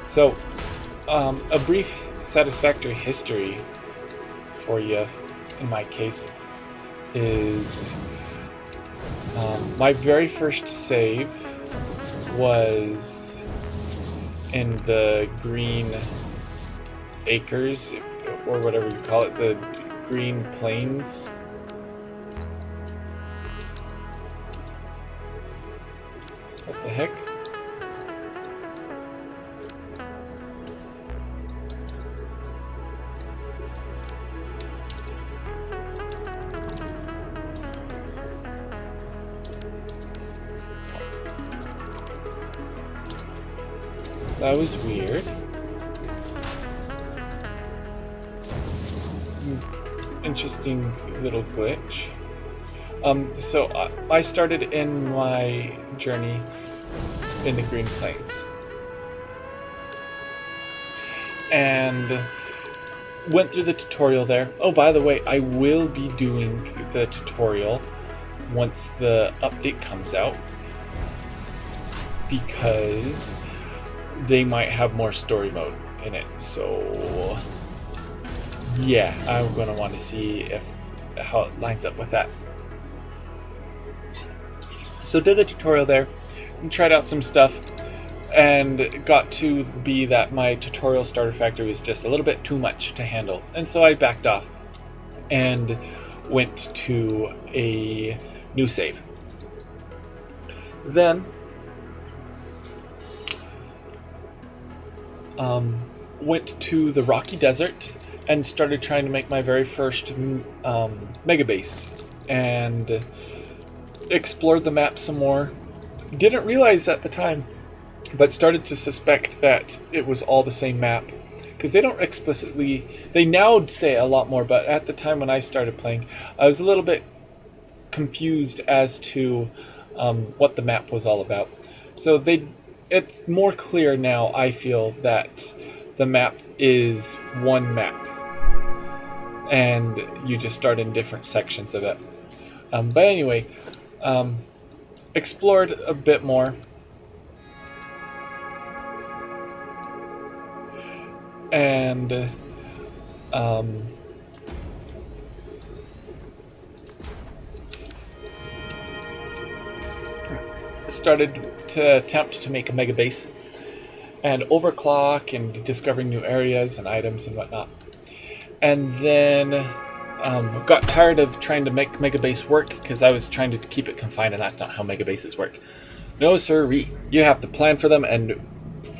So, a brief Satisfactory history for you, in my case, is my very first save was in the Green Acres, or whatever you call it, the Green Plains. What the heck? That was weird. Interesting little glitch. So I started in my journey in the Green Plains and went through the tutorial there. Oh, by the way, I will be doing the tutorial once the update comes out, because they might have more story mode in it. So yeah, I'm going to want to see how it lines up with that. So did the tutorial there and tried out some stuff, and got to be that my tutorial starter factory was just a little bit too much to handle, and so I backed off and went to a new save. Then went to the Rocky Desert and started trying to make my very first mega base, and explored the map some more. Didn't realize at the time, but started to suspect that it was all the same map, because they don't explicitly, they now say a lot more, but at the time when I started playing, I was a little bit confused as to what the map was all about. So it's more clear now, I feel, that the map is one map, and you just start in different sections of it. But anyway, explored a bit more, and started to attempt to make a mega base and overclock and discovering new areas and items and whatnot. And then got tired of trying to make mega base work, because I was trying to keep it confined, and that's not how mega bases work. No sirree, you have to plan for them and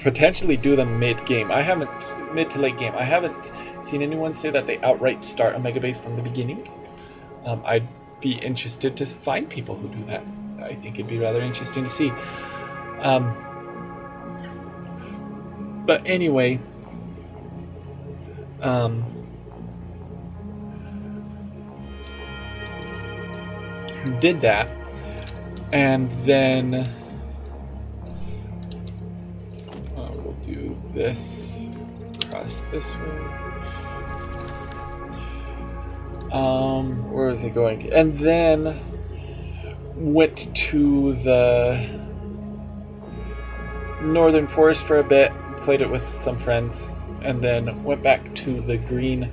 potentially do them mid to late game. I haven't seen anyone say that they outright start a mega base from the beginning. I'd be interested to find people who do that. I think it'd be rather interesting to see. But anyway, did that, and then we'll do this across this way. Where is it going? And then went to the Northern Forest for a bit, played it with some friends, and then went back to the Green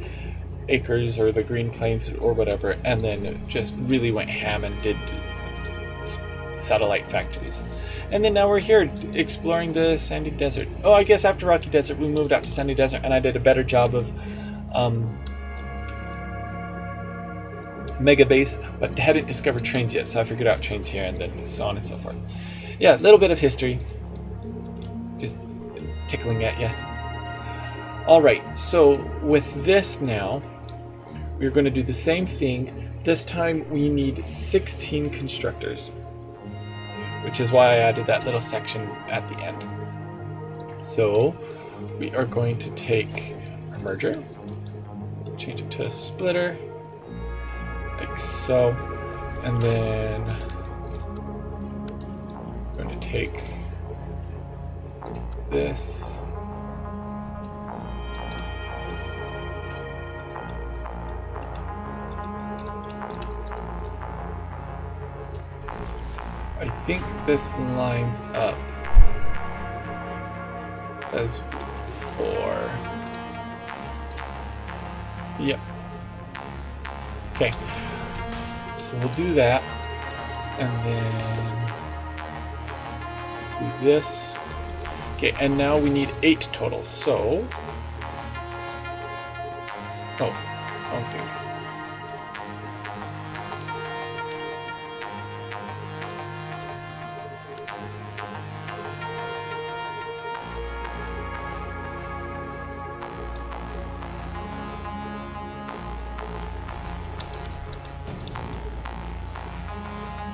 Acres or the Green Plains or whatever, and then just really went ham and did satellite factories. And then now we're here exploring the Sandy Desert. Oh, I guess after Rocky Desert we moved out to Sandy Desert, and I did a better job of mega base, but hadn't discovered trains yet, so I figured out trains here, and then so on and so forth. Yeah, a little bit of history, just tickling at you. Alright, so with this now, we're going to do the same thing. This time we need 16 constructors, which is why I added that little section at the end. So we are going to take our merger, change it to a splitter, like so, and then I'm going to take this. I think this lines up as 4. Yep. Okay. So we'll do that. And then do this. Okay, and now we need 8 total. So, oh, wrong thing.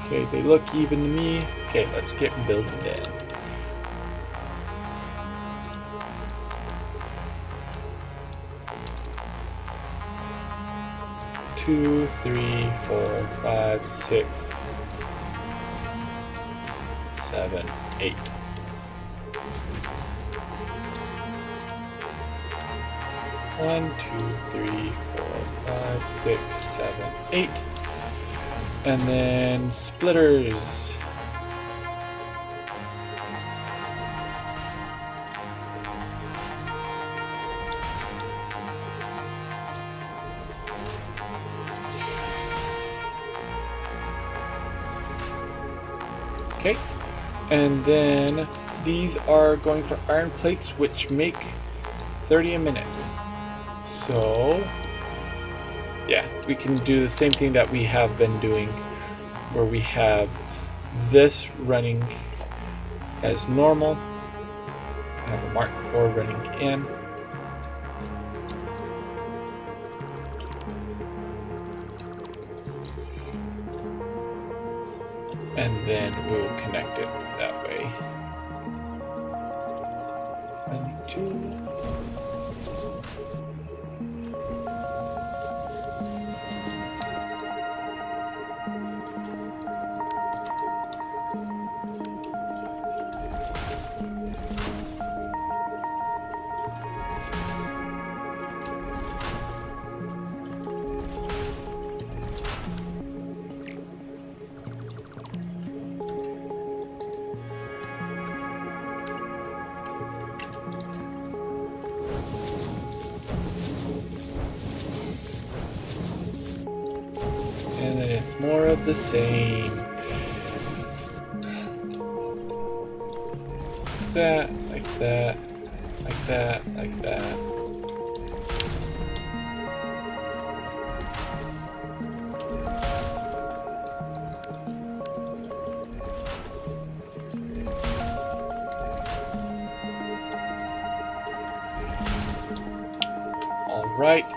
Okay, they look even to me. Okay, let's get building then. Two, 3, 4, 5, 6, 7, 8. One, 2, 3, 4, 5, 6, 7, 8. And then splitters. Okay, and then these are going for iron plates, which make 30 a minute. So yeah, we can do the same thing that we have been doing, where we have this running as normal. I have a Mark IV running in. And then we'll connect it that way. 1, 2. And then it's more of the same. That, like that, like that, like that. All right,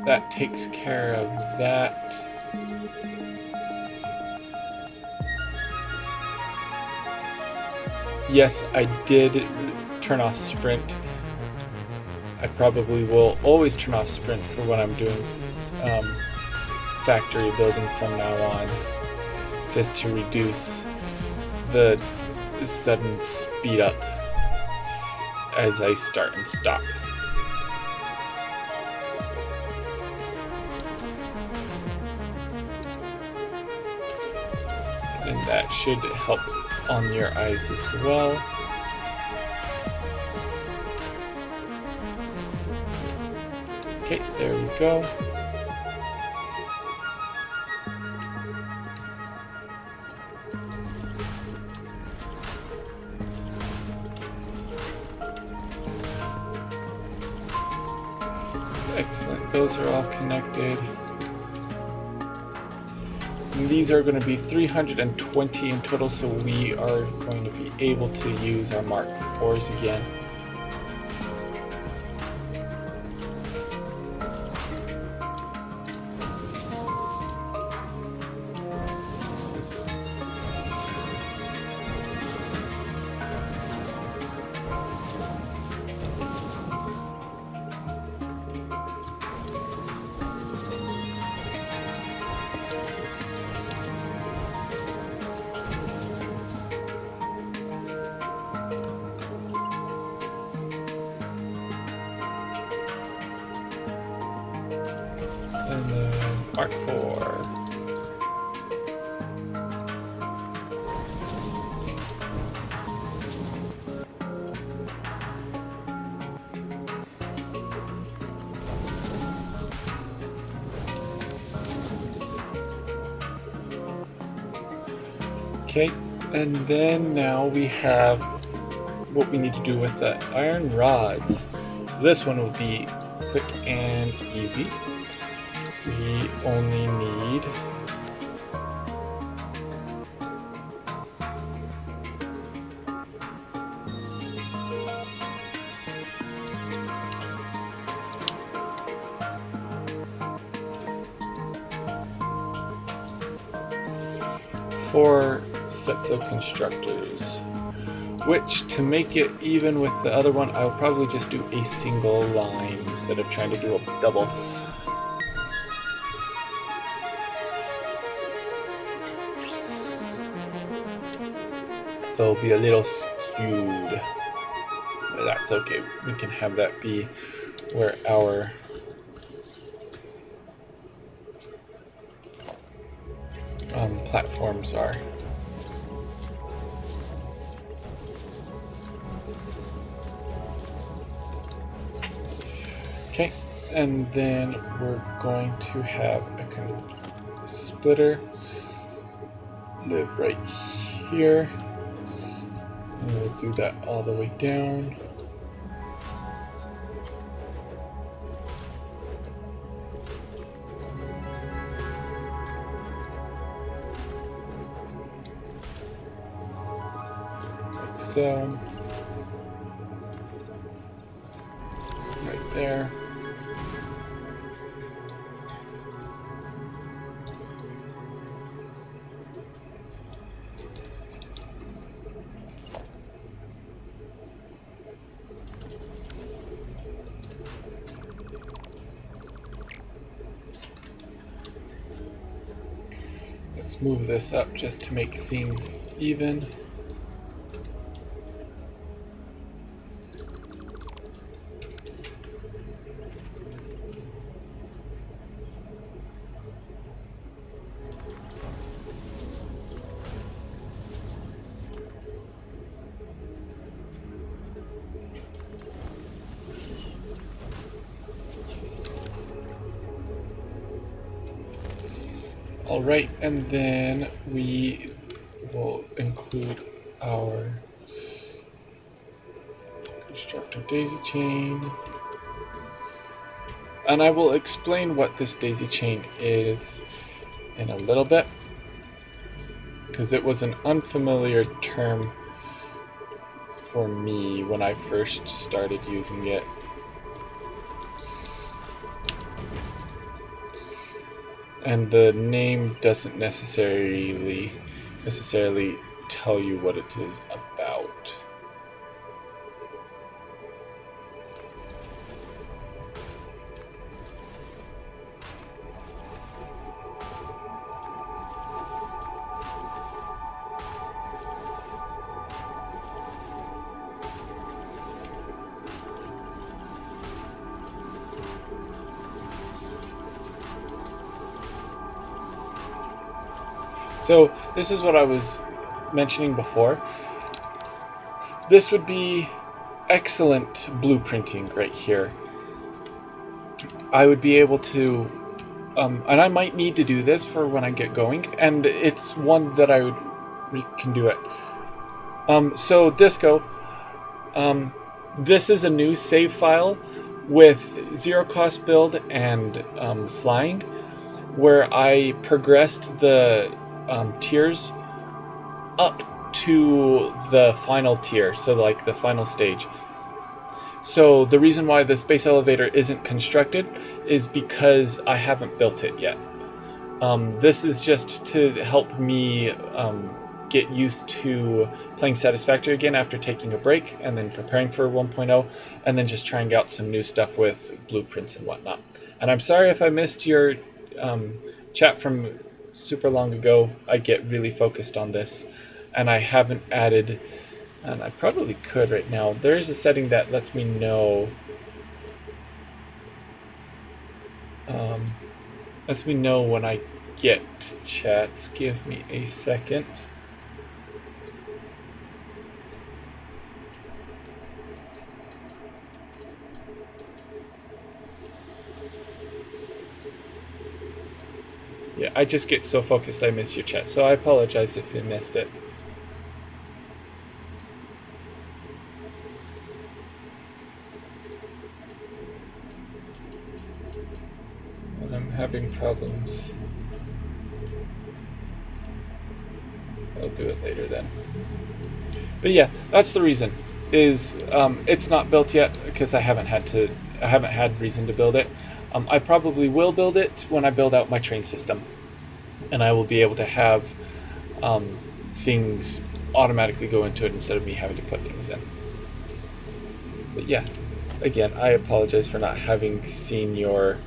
that takes care of that. Yes, I did turn off sprint. I probably will always turn off sprint for when I'm doing factory building from now on, just to reduce the sudden speed up as I start and stop. And that should help on your eyes as well. Okay, there we go. Excellent, those are all connected. And these are going to be 320 in total, so we are going to be able to use our Mark IVs again. Mark 4. Okay, and then now we have what we need to do with the iron rods. So this one will be quick and easy. We only need four sets of constructors, which, to make it even with the other one, I'll probably just do a single line instead of trying to do a double. So it'll be a little skewed, but that's okay. We can have that be where our platforms are. Okay, and then we're going to have a splitter live right here. And we'll do that all the way down. Like so. Right there. Let's move this up just to make things even. All right, and then we will include our constructor daisy chain. And I will explain what this daisy chain is in a little bit, because it was an unfamiliar term for me when I first started using it. And the name doesn't necessarily tell you what it is about. So this is what I was mentioning before. This would be excellent blueprinting right here. I would be able to, and I might need to do this for when I get going, and it's one that we can do it. So Disco, this is a new save file with zero cost build and flying, where I progressed the tiers up to the final tier, so like the final stage. So the reason why the space elevator isn't constructed is because I haven't built it yet. This is just to help me get used to playing Satisfactory again after taking a break and then preparing for 1.0, and then just trying out some new stuff with blueprints and whatnot. And I'm sorry if I missed your chat from super long ago. I get really focused on this, and I haven't added, and I probably could right now. There's a setting that lets me know Let me know when I get chats. Give me a second. Yeah, I just get so focused I miss your chat, so I apologize if you missed it. I'm having problems. I'll do it later then. But yeah, that's the reason. Is it's not built yet because I haven't had reason to build it. I probably will build it when I build out my train system, and I will be able to have things automatically go into it instead of me having to put things in. But yeah, again, I apologize for not having seen your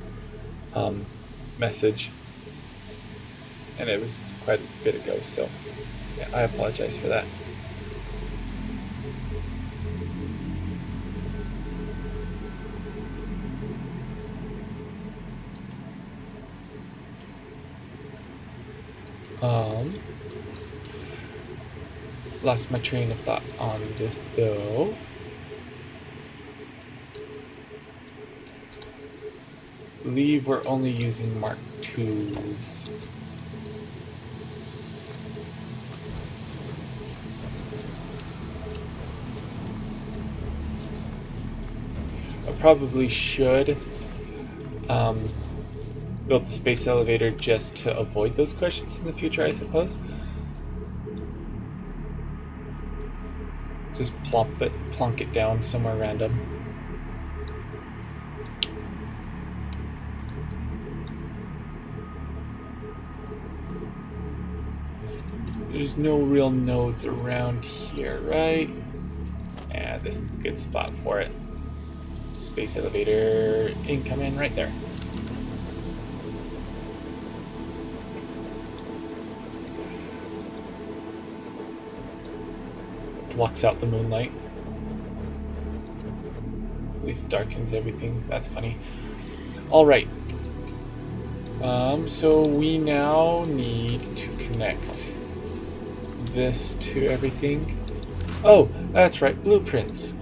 message, and it was quite a bit ago, so yeah, I apologize for that. Lost my train of thought on this though. Believe we're only using Mark IIs. I probably should build the space elevator just to avoid those questions in the future, I suppose. Just plunk it down somewhere random. There's no real nodes around here, right? Yeah, this is a good spot for it. Space elevator incoming right there. Blocks out the moonlight. At least darkens everything. That's funny. All right. So we now need to connect this to everything. Oh, that's right. Blueprints.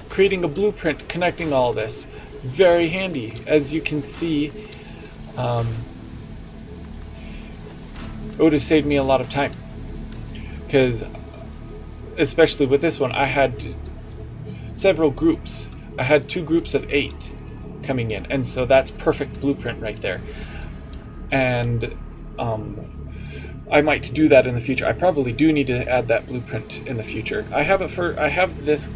Creating a blueprint connecting all this. Very handy. As you can see, it would have saved me a lot of time, because especially with this one I had several groups. I had 2 groups of 8 coming in, and so that's perfect blueprint right there. And I might do that in the future. I probably do need to add that blueprint in the future. I have this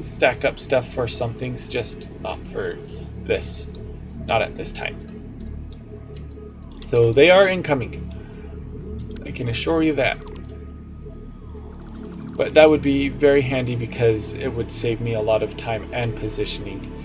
stack up stuff for some things, just not for this, not at this time. So they are incoming, I can assure you that. But that would be very handy because it would save me a lot of time and positioning.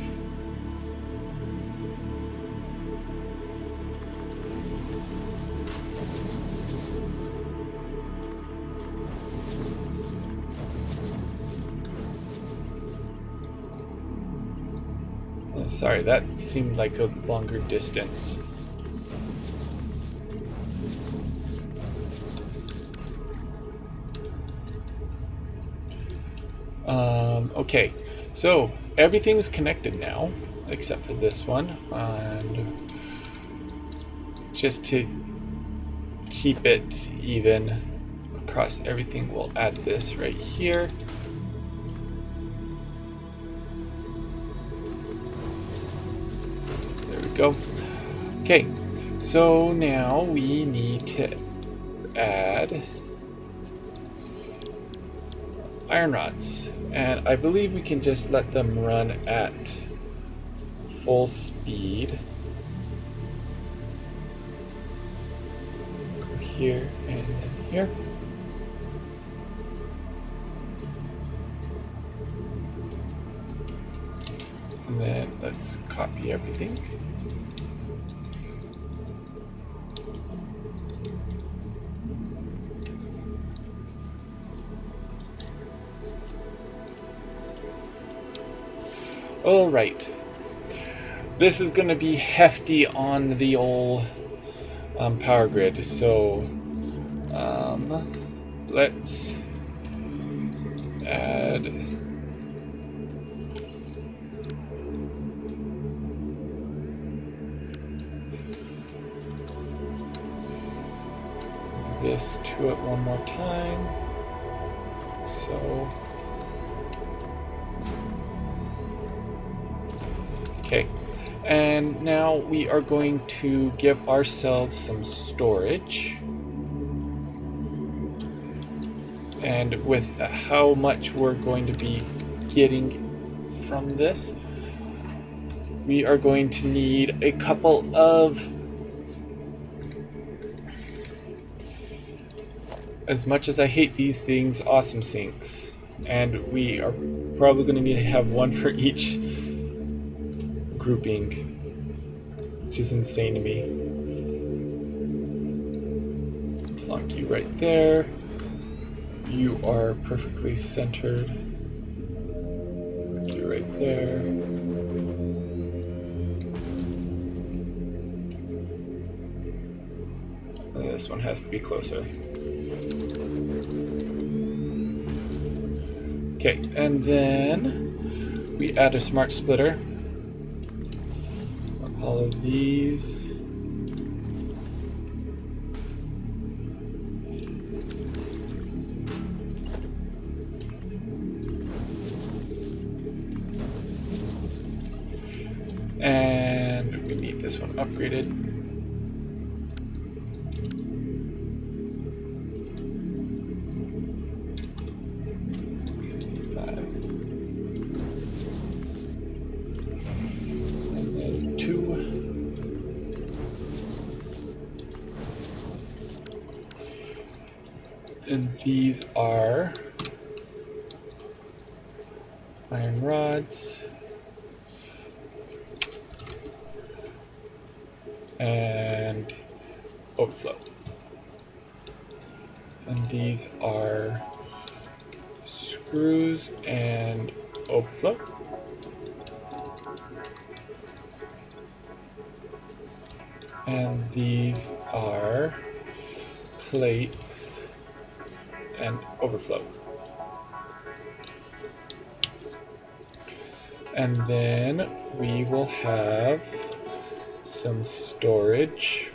Sorry, that seemed like a longer distance. Okay, so everything's connected now, except for this one. And just to keep it even across everything, we'll add this right here. There we go. Okay, so now we need to add iron rods, and I believe we can just let them run at full speed. Go here and then here. And then let's copy everything. All right. This is going to be hefty on the old power grid, so let's add this to it one more time. So, okay, and now we are going to give ourselves some storage. And with how much we're going to be getting from this, we are going to need a couple of, as much as I hate these things, awesome sinks. And we are probably going to need to have one for each grouping, which is insane to me. Plonk you right there. You are perfectly centered. Put you right there. And this one has to be closer. Okay, and then we add a smart splitter. All of these. And we need this one upgraded. And then 2. And these are iron rods. And overflow. And these are screws and overflow. And these are plates and overflow. And then we will have some storage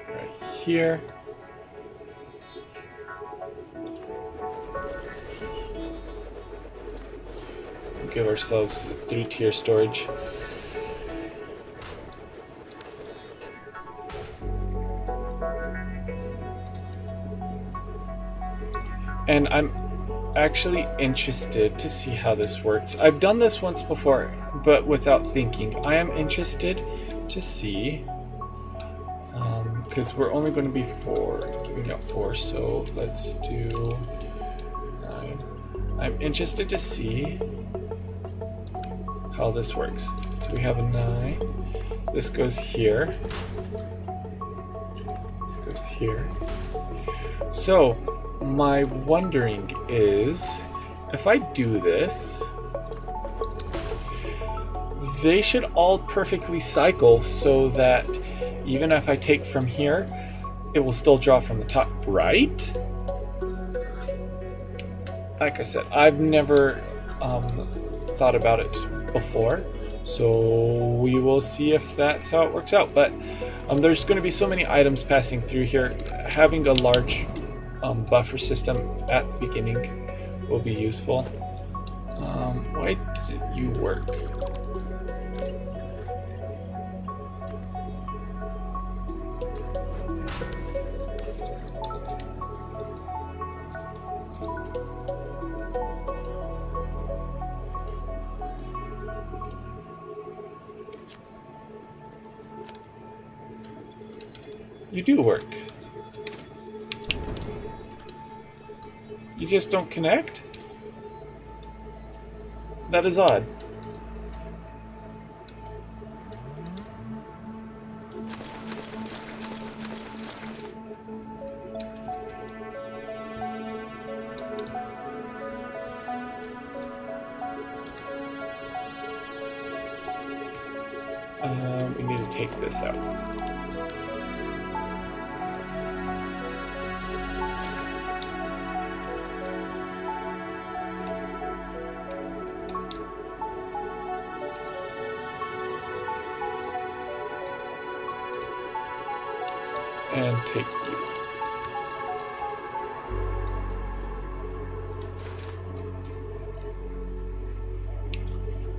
right here. We'll give ourselves 3-tier storage. And I'm actually interested to see how this works. I've done this once before, but without thinking. I am interested to see, because we're only going to be giving out 4, so let's do 9. I'm interested to see how this works. So we have a 9. This goes here. This goes here. So my wondering is, if I do this, they should all perfectly cycle so that even if I take from here, it will still draw from the top, right? Like I said, I've never thought about it before, so we will see if that's how it works out. But there's going to be so many items passing through here. Having a large buffer system at the beginning will be useful. Why didn't you work? You do work. You just don't connect? That is odd. take this out. And take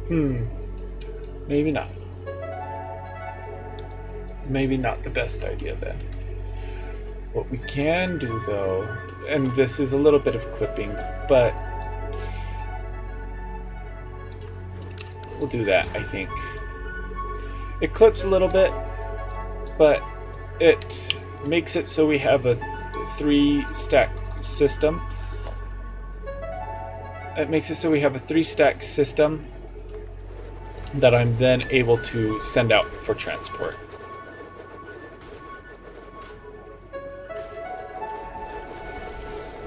you. Maybe not. Maybe not the best idea then. What we can do though, and this is a little bit of clipping, but we'll do that, I think. It clips a little bit, but it makes it so we have a 3-stack system. It makes it so we have a 3-stack system that I'm then able to send out for transport.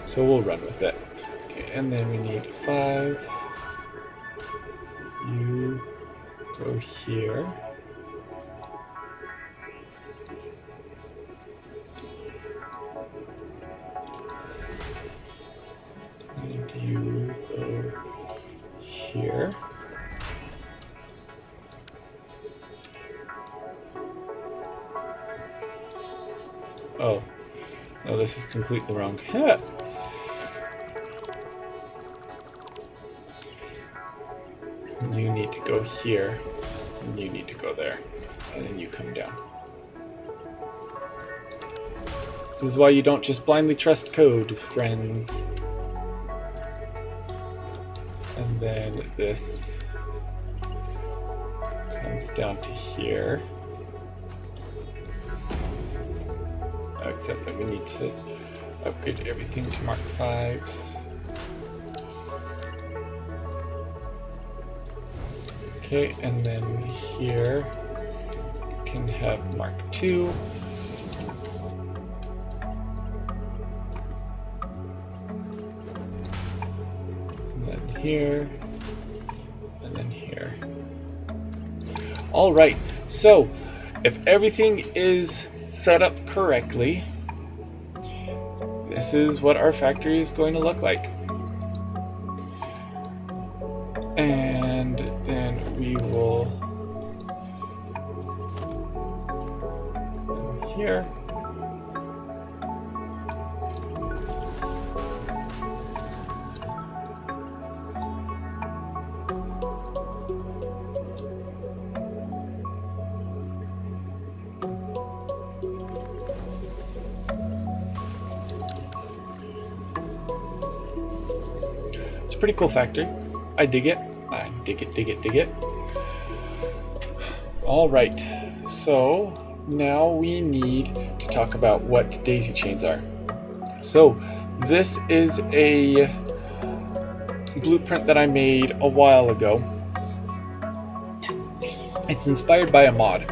So we'll run with it. Okay, and then we need 5. So you go here. And you go here. Oh, no, this is completely wrong. You need to go here, and you need to go there, and then you come down. This is why you don't just blindly trust code, friends. And then this comes down to here. Except that we need to upgrade everything to Mark 5s. Okay, and then here we can have Mark 2. And then here, and then here. All right, so if everything is set up correctly, this is what our factory is going to look like. And then we will go here. Pretty cool factory. I dig it. I dig it, dig it, dig it. All right. So now we need to talk about what daisy chains are. So this is a blueprint that I made a while ago. It's inspired by a mod.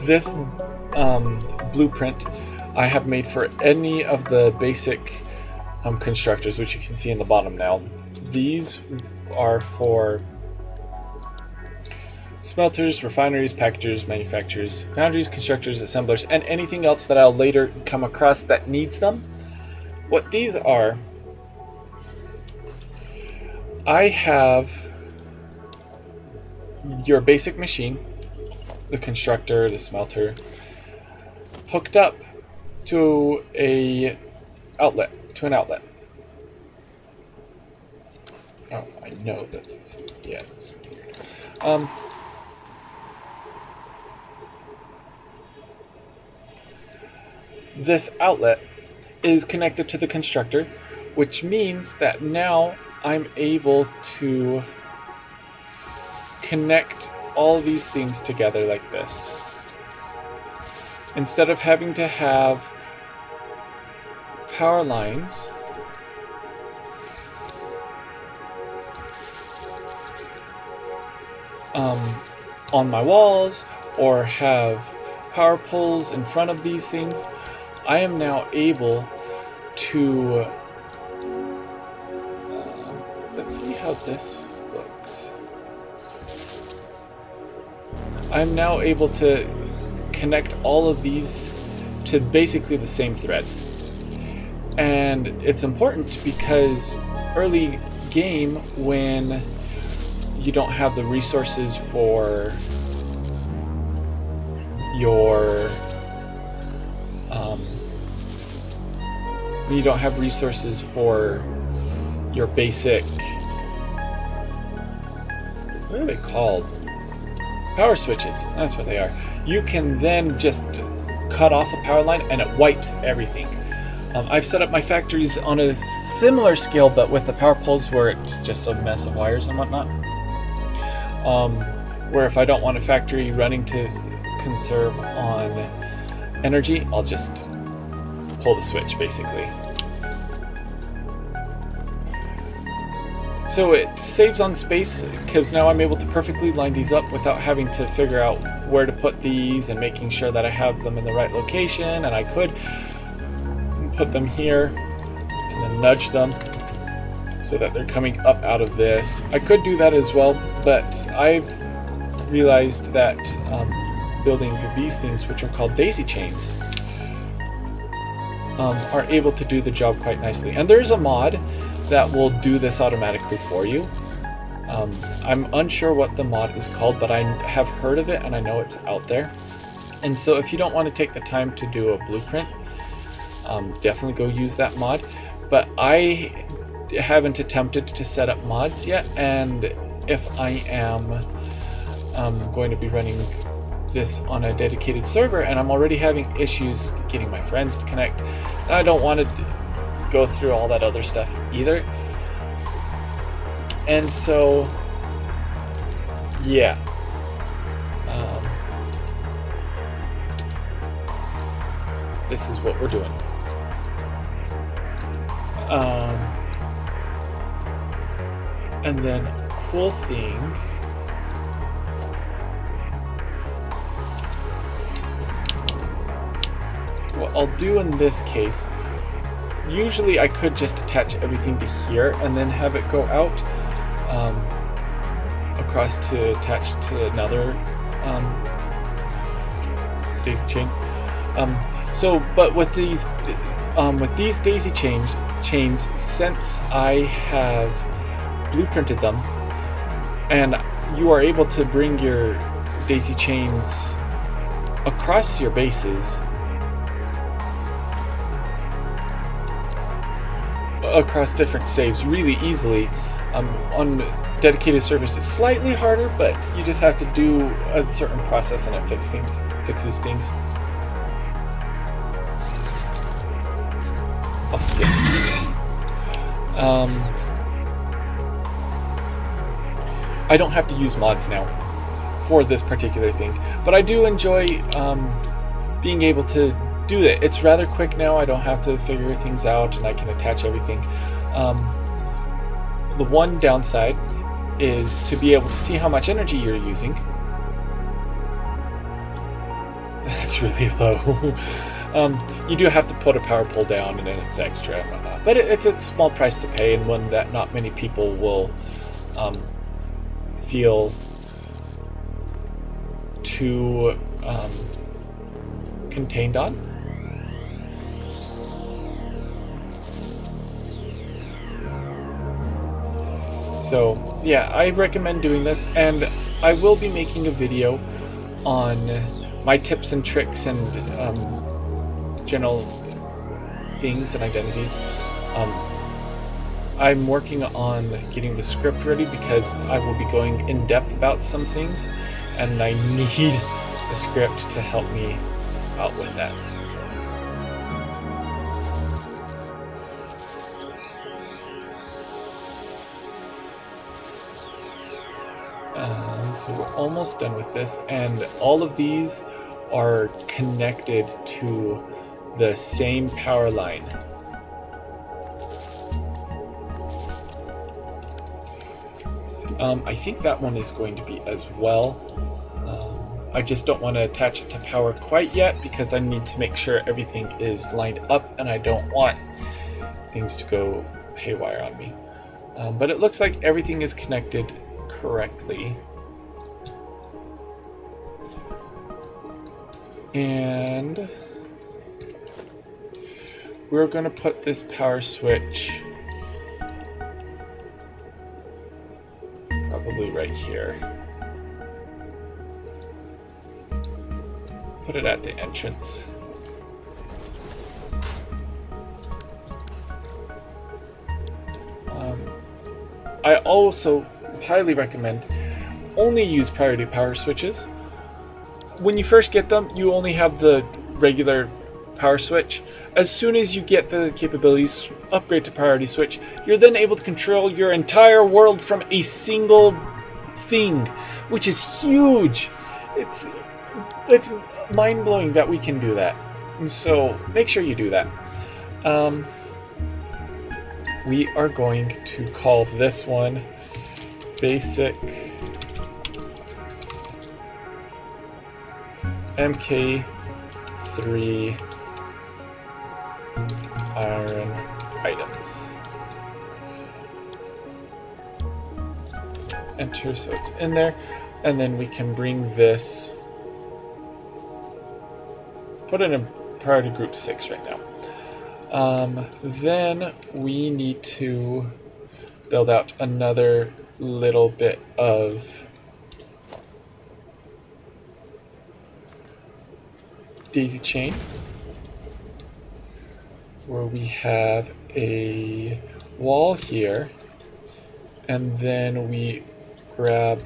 This blueprint I have made for any of the basic constructors, which you can see in the bottom now. These are for smelters, refineries, packagers, manufacturers, foundries, constructors, assemblers, and anything else that I'll later come across that needs them. What these are, I have your basic machine, the constructor, the smelter, hooked up to an outlet. Oh, I know that. Yeah. It's weird. This outlet is connected to the constructor, which means that now I'm able to connect all these things together like this. Instead of having to have power lines on my walls or have power poles in front of these things, I am now able to let's see how this looks. I'm now able to connect all of these to basically the same thread. And it's important because early game, when you don't have the resources for your basic, what are they called? Power switches. That's what they are. You can then just cut off a power line and it wipes everything. I've set up my factories on a similar scale, but with the power poles where it's just a mess of wires and whatnot. Where if I don't want a factory running to conserve on energy, I'll just pull the switch, basically. So it saves on space because now I'm able to perfectly line these up without having to figure out where to put these and making sure that I have them in the right location. And I could put them here and then nudge them so that they're coming up out of this. I could do that as well, but I've realized that building these things, which are called daisy chains, are able to do the job quite nicely. And there's a mod that will do this automatically for you. I'm unsure what the mod is called, but I have heard of it and I know it's out there. And so if you don't want to take the time to do a blueprint, definitely go use that mod. But I haven't attempted to set up mods yet, and if I am going to be running this on a dedicated server and I'm already having issues getting my friends to connect, I don't want to go through all that other stuff either. And so yeah, this is what we're doing. And then cool thing, what I'll do in this case, usually I could just attach everything to here and then have it go out across to attach to another daisy chain. But with these daisy chains, since I have blueprinted them, and you are able to bring your daisy chains across your bases, across different saves really easily. On dedicated servers it's slightly harder, but you just have to do a certain process and it fixes things. Oh, yeah. I don't have to use mods now for this particular thing, but I do enjoy being able to do it. It's rather quick now. I don't have to figure things out and I can attach everything. The one downside is to be able to see how much energy you're using. That's really low. You do have to put a power pole down and then it's extra and whatnot. But it's a small price to pay, and one that not many people will feel too contained on. So yeah, I recommend doing this, and I will be making a video on my tips and tricks and general things and identities. I'm working on getting the script ready because I will be going in depth about some things, and I need the script to help me out with that. So we're almost done with this, and all of these are connected to the same power line. I think that one is going to be as well. I just don't want to attach it to power quite yet because I need to make sure everything is lined up, and I don't want things to go haywire on me. But it looks like everything is connected correctly. And we're going to put this power switch probably right here. Put it at the entrance. I also highly recommend only use priority power switches. When you first get them, you only have the regular power switch. As soon as you get the capabilities, upgrade to priority switch, you're then able to control your entire world from a single thing, which is huge. It's mind-blowing that we can do that. So make sure you do that. We are going to call this one basic MK3 iron items. Enter so it's in there, and then we can bring this, put it in priority group 6 right now. Then we need to build out another little bit of daisy chain where we have a wall here, and then we grab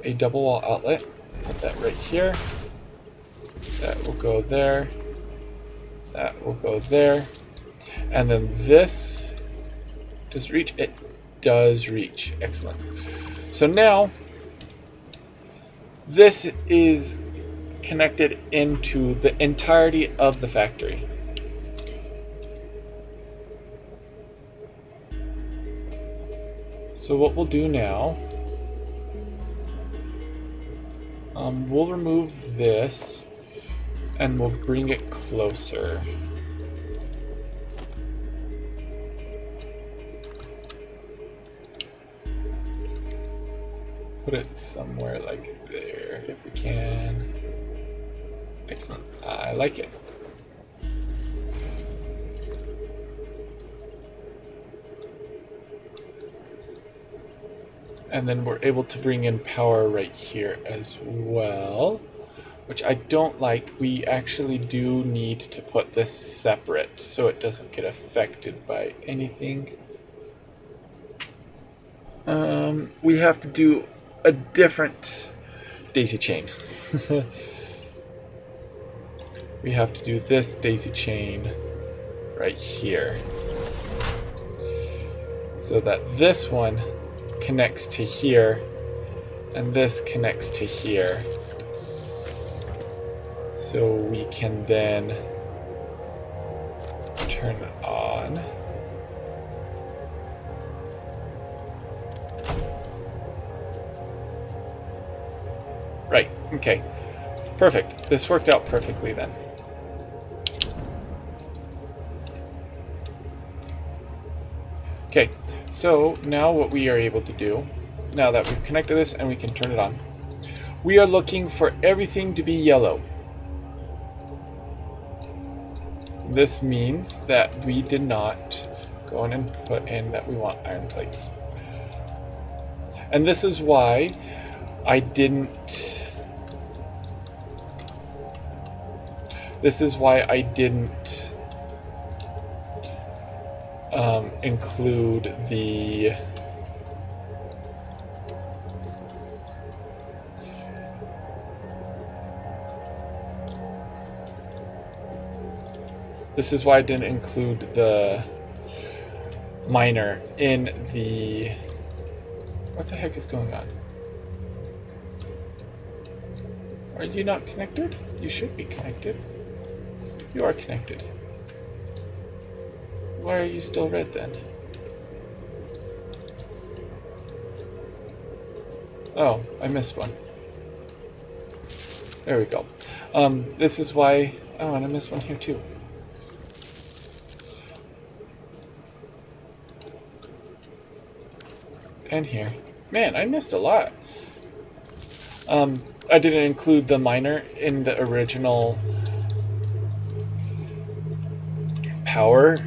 a double wall outlet, put that right here, that will go there, that will go there, and then this does reach. It does reach. Excellent. So now this is connected into the entirety of the factory. So what we'll do now, we'll remove this and we'll bring it closer. Put it somewhere like there if we can. Excellent. I like it. And then we're able to bring in power right here as well, which I don't like. We actually do need to put this separate so it doesn't get affected by anything. We have to do a different daisy chain. We have to do this daisy chain right here so that this one connects to here and this connects to here, so we can then turn it on. Right, okay, perfect. This worked out perfectly then. Okay, so now what we are able to do, now that we've connected this and we can turn it on, we are looking for everything to be yellow. This means that we did not go in and put in that we want iron plates. And this is why I didn't include the miner in the... What the heck is going on? Are you not connected? You should be connected. You are connected. Why are you still red then? Oh, I missed one. There we go. This is why... Oh, and I missed one here too. And here. Man, I missed a lot. I didn't include the miner in the original power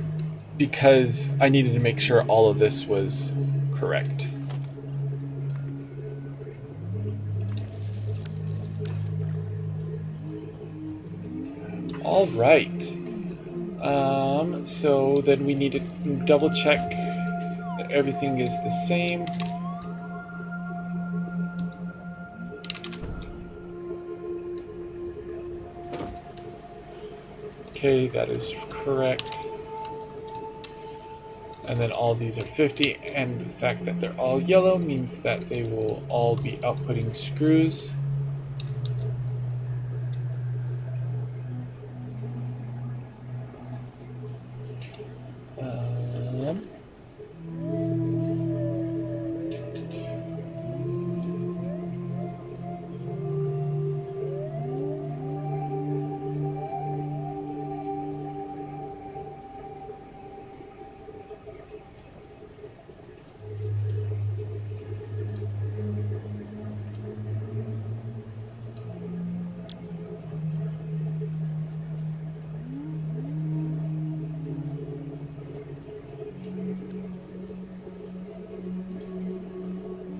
because I needed to make sure all of this was correct. All right. So then we need to double check that everything is the same. Okay, that is correct. And then all these are 50, and the fact that they're all yellow means that they will all be outputting screws.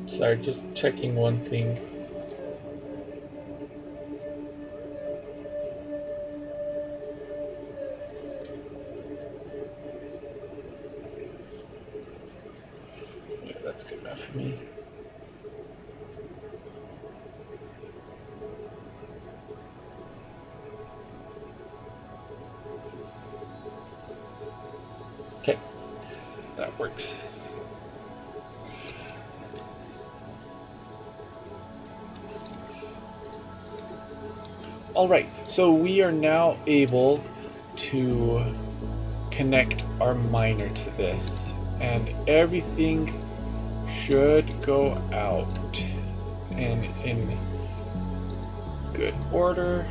Sorry, just checking one thing. Yeah, that's good enough for me. Okay, that works. All right, so we are now able to connect our miner to this, and everything should go out and in good order.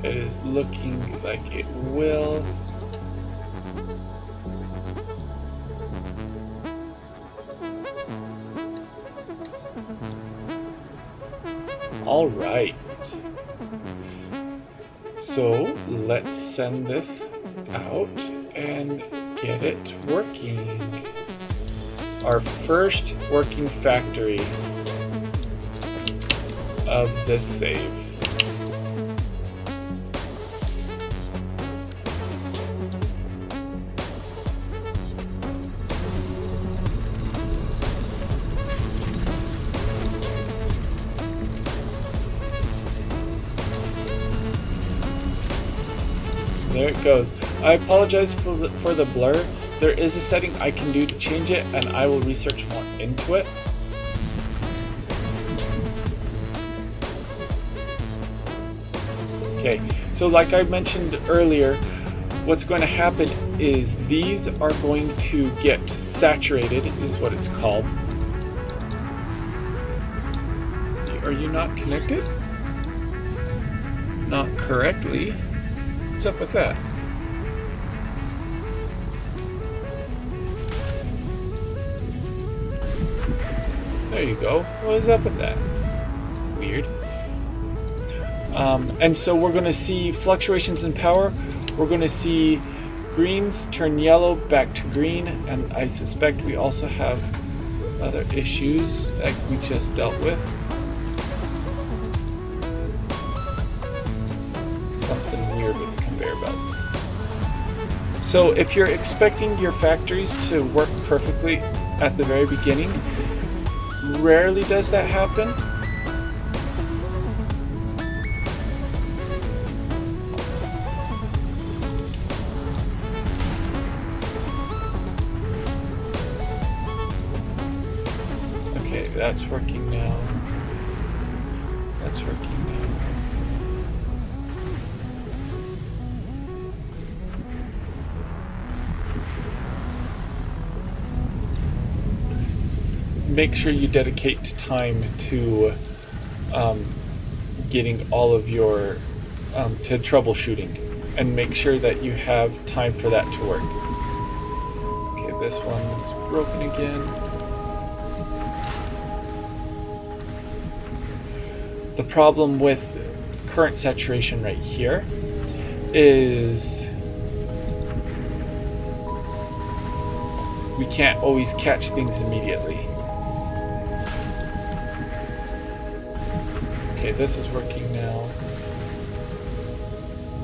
It is looking like it will. All right. So let's send this out and get it working. Our first working factory of this save. There it goes. I apologize for the blur. There is a setting I can do to change it, and I will research more into it. Okay, so like I mentioned earlier, what's going to happen is these are going to get saturated, is what it's called. Are you not connected? Not correctly. What's up with that? There you go. What is up with that? Weird. And so we're going to see fluctuations in power. We're going to see greens turn yellow back to green, and I suspect we also have other issues that we just dealt with. Something weird with the conveyor belts. So if you're expecting your factories to work perfectly at the very beginning, rarely does that happen. Okay, that's working now. That's working now. Make sure you dedicate time to getting all of your to troubleshooting, and make sure that you have time for that to work. Okay, this one's broken again. The problem with current saturation right here is we can't always catch things immediately. Okay, this is working now.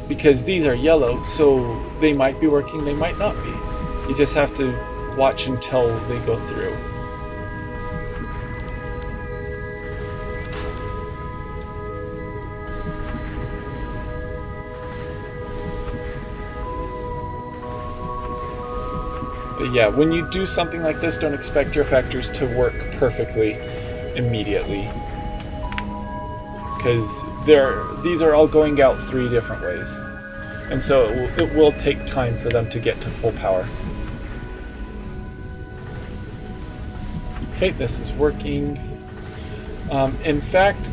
Because these are yellow, so they might be working, they might not be. You just have to watch until they go through. But yeah, when you do something like this, don't expect your factors to work perfectly immediately. Because these are all going out 3 different ways. And so it will take time for them to get to full power. Okay, this is working. In fact,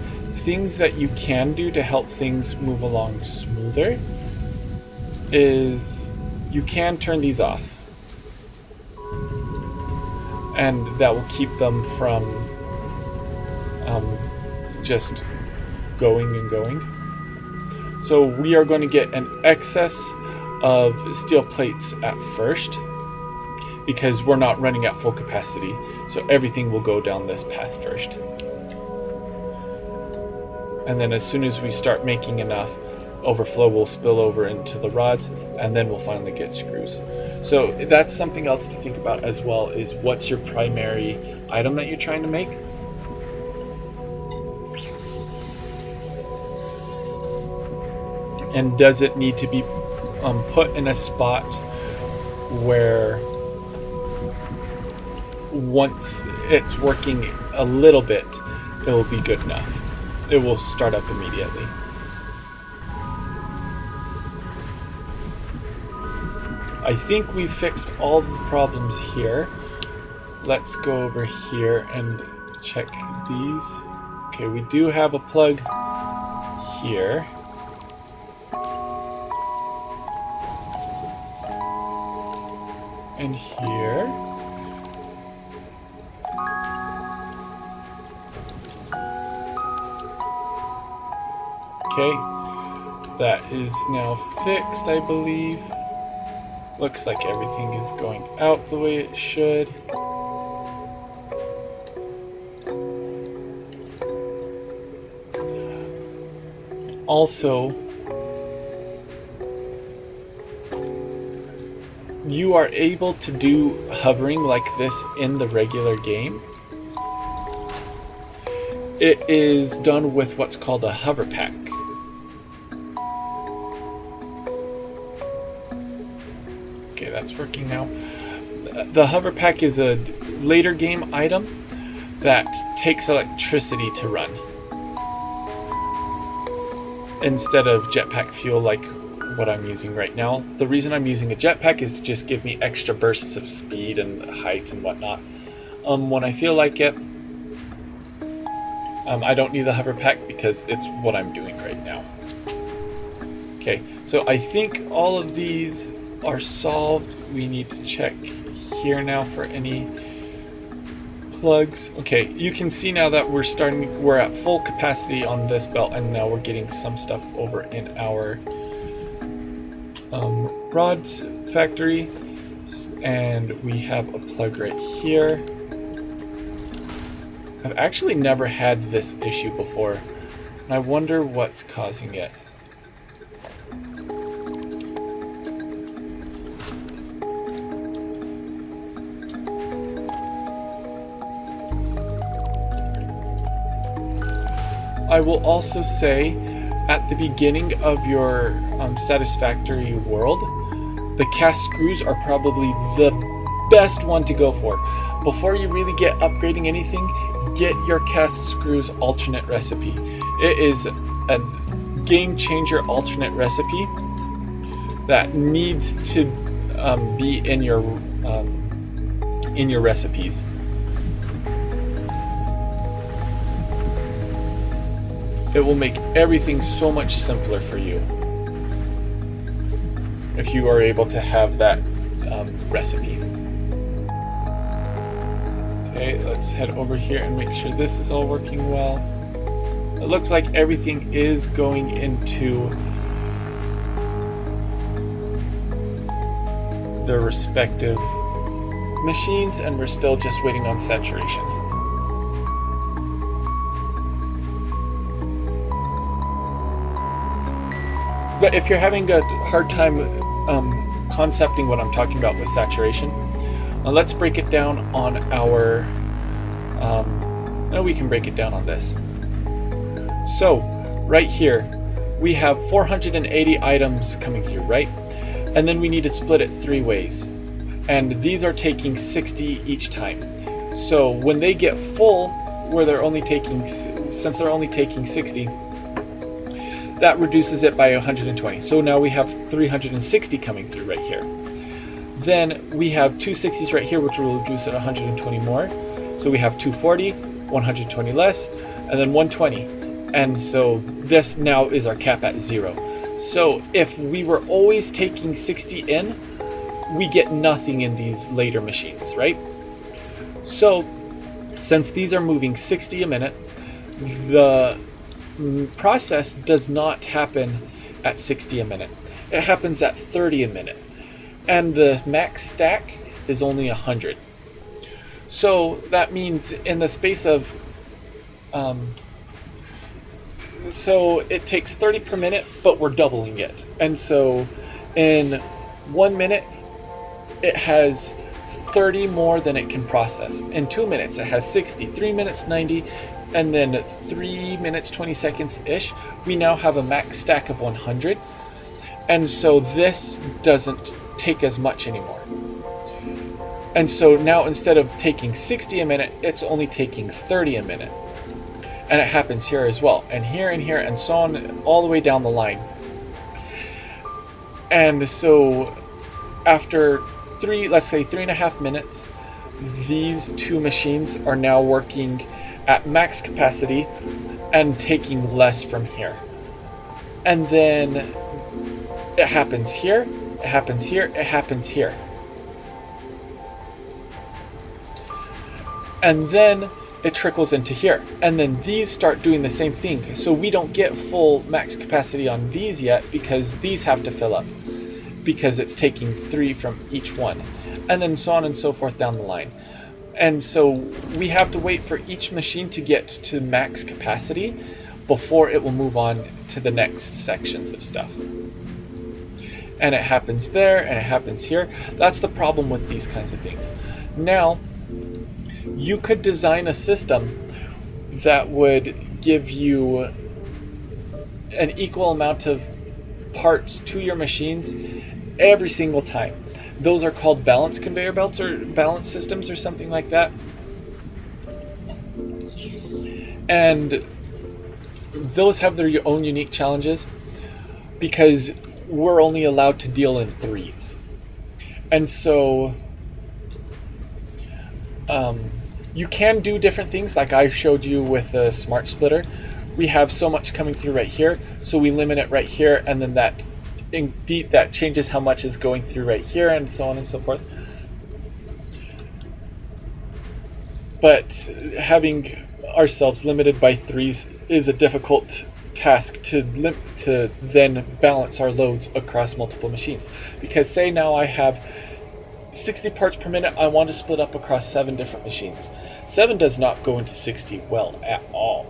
things that you can do to help things move along smoother is you can turn these off. And that will keep them from just going and going. So we are going to get an excess of steel plates at first because we're not running at full capacity. So everything will go down this path first. And then as soon as we start making enough, overflow will spill over into the rods, and then we'll finally get screws. So that's something else to think about as well, is what's your primary item that you're trying to make? And does it need to be put in a spot where once it's working a little bit, it will be good enough? It will start up immediately. I think we fixed all the problems here. Let's go over here and check these. Okay, we do have a plug here. And here. Okay, that is now fixed, I believe. Looks like everything is going out the way it should. Also, you are able to do hovering like this in the regular game. It is done with what's called a hover pack. Okay, that's working now. The hover pack is a later game item that takes electricity to run instead of jetpack fuel like what I'm using right now. The reason I'm using a jetpack is to just give me extra bursts of speed and height and whatnot. When I feel like it, I don't need the hover pack because it's what I'm doing right now. Okay, so I think all of these are solved. We need to check here now for any plugs. Okay, you can see now that we're at full capacity on this belt, and now we're getting some stuff over in our rods factory, and we have a plug right here. I've actually never had this issue before, and I wonder what's causing it. I will also say, at the beginning of your Satisfactory world, the cast screws are probably the best one to go for. Before you really get upgrading anything, get your cast screws alternate recipe. It is a game changer alternate recipe that needs to be in your recipes. It will make everything so much simpler for you if you are able to have that recipe. Okay, let's head over here and make sure this is all working well. It looks like everything is going into their respective machines, and we're still just waiting on saturation. But if you're having a hard time concepting what I'm talking about with saturation, let's break it down on our no, we can break it down on this. So right here we have 480 items coming through, right? And then we need to split it 3 ways, and these are taking 60 each time. So when they get full, where they're only taking, since they're only taking 60, that reduces it by 120. So now we have 360 coming through right here. Then we have 2 60s right here, which will reduce it 120 more. So we have 240, 120 less, and then 120. And so this now is our cap at 0. So if we were always taking 60 in, we get nothing in these later machines, right? So since these are moving 60 a minute, the process does not happen at 60 a minute. It happens at 30 a minute. And the max stack is only 100. So that means in the space of so it takes 30 per minute, but we're doubling it. And so in 1 minute, it has 30 more than it can process. In 2 minutes, it has 60, 3 minutes, 90, and then 3 minutes, 20 seconds-ish. We now have a max stack of 100. And so this doesn't take as much anymore. And so now instead of taking 60 a minute, it's only taking 30 a minute. And it happens here as well, and here, and so on, all the way down the line. And so after let's say 3.5 minutes, these 2 machines are now working at max capacity and taking less from here. And then it happens here, it happens here, it happens here. And then it trickles into here, and then these start doing the same thing. So we don't get full max capacity on these yet, because these have to fill up, because it's taking 3 from each one, and then so on and so forth down the line. And so we have to wait for each machine to get to max capacity before it will move on to the next sections of stuff. And it happens there, and it happens here. That's the problem with these kinds of things. Now, you could design a system that would give you an equal amount of parts to your machines every single time. Those are called balance conveyor belts or balance systems or something like that. And those have their own unique challenges because we're only allowed to deal in 3s. And so you can do different things, like I showed you with the smart splitter. We have so much coming through right here, so we limit it right here, and then that changes how much is going through right here, and so on and so forth. But having ourselves limited by 3s is a difficult task to then balance our loads across multiple machines. Because say now I have 60 parts per minute, I want to split up across 7 different machines. 7 does not go into 60 well at all.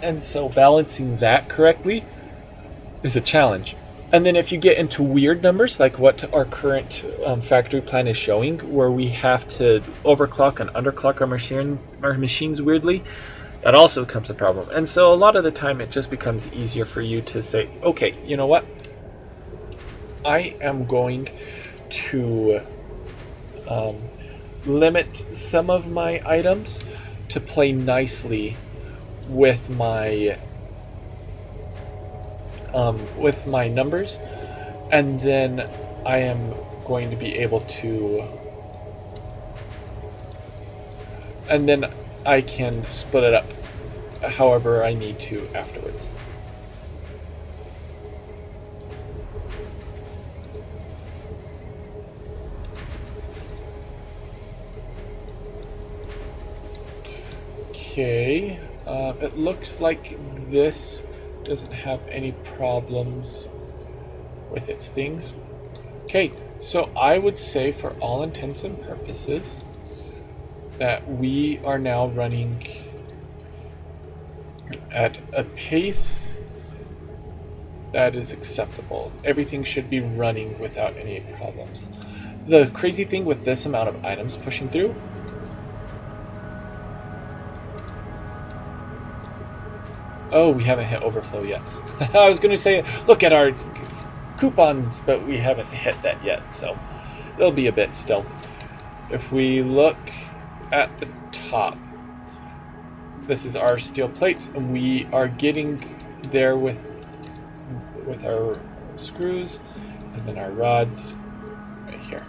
And so balancing that correctly is a challenge. And then if you get into weird numbers, like what our current factory plan is showing, where we have to overclock and underclock our machines weirdly, that also becomes a problem. And so a lot of the time it just becomes easier for you to say, okay, you know what? I am going to limit some of my items to play nicely with my numbers, and then I am going to be able to, and then I can split it up however I need to afterwards. Okay, it looks like this doesn't have any problems with its things. Okay, so I would say for all intents and purposes that we are now running at a pace that is acceptable. Everything should be running without any problems. The crazy thing with this amount of items pushing through, oh, we haven't hit overflow yet. I was going to say, look at our coupons, but we haven't hit that yet, so it'll be a bit still. If we look at the top, this is our steel plates, and we are getting there with our screws, and then our rods right here.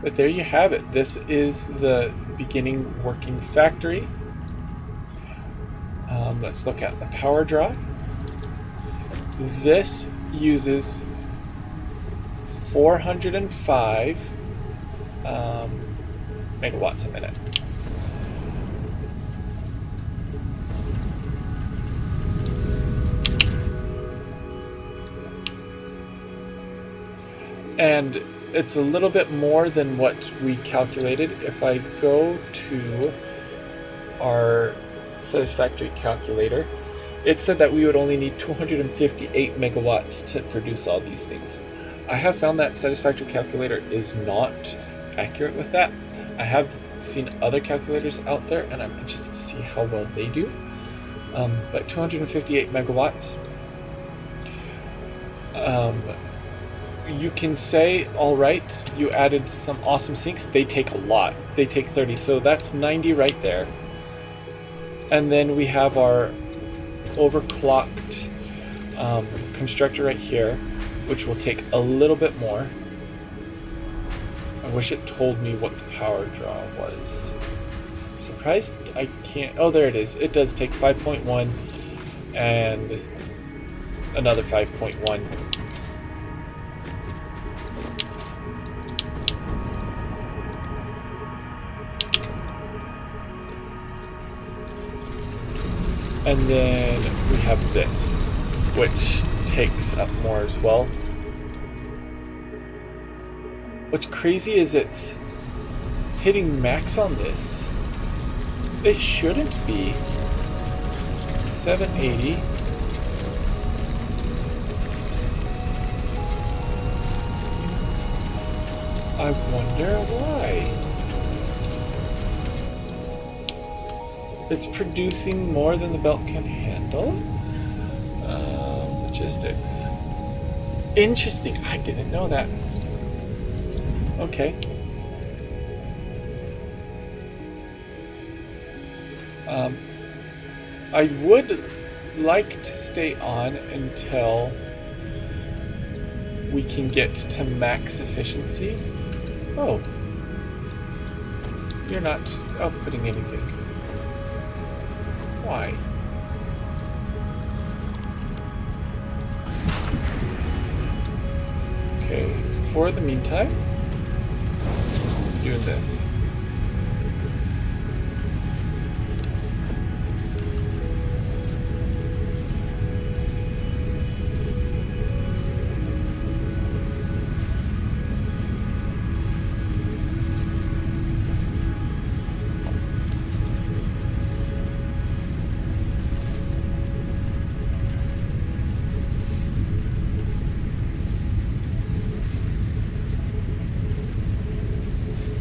But there you have it. This is the beginning working factory. Let's look at the power draw. This uses 405 megawatts a minute. And it's a little bit more than what we calculated. If I go to our Satisfactory calculator, it said that we would only need 258 megawatts to produce all these things. I have found that Satisfactory calculator is not accurate with that. I have seen other calculators out there, and I'm interested to see how well they do. But 258 megawatts. You can say, all right, you added some awesome sinks. They take a lot. They take 30, so that's 90 right there. And then we have our overclocked constructor right here, which will take a little bit more. I wish it told me what the power draw was. I'm surprised I can't. Oh, there it is. It does take 5.1 and another 5.1. And then we have this, which takes up more as well. What's crazy is it's hitting max on this. It shouldn't be. 780. I wonder why. It's producing more than the belt can handle. Logistics. Interesting. I didn't know that. Okay. I would like to stay on until we can get to max efficiency. Oh. You're not outputting anything. Why? Okay, for the meantime, doing this.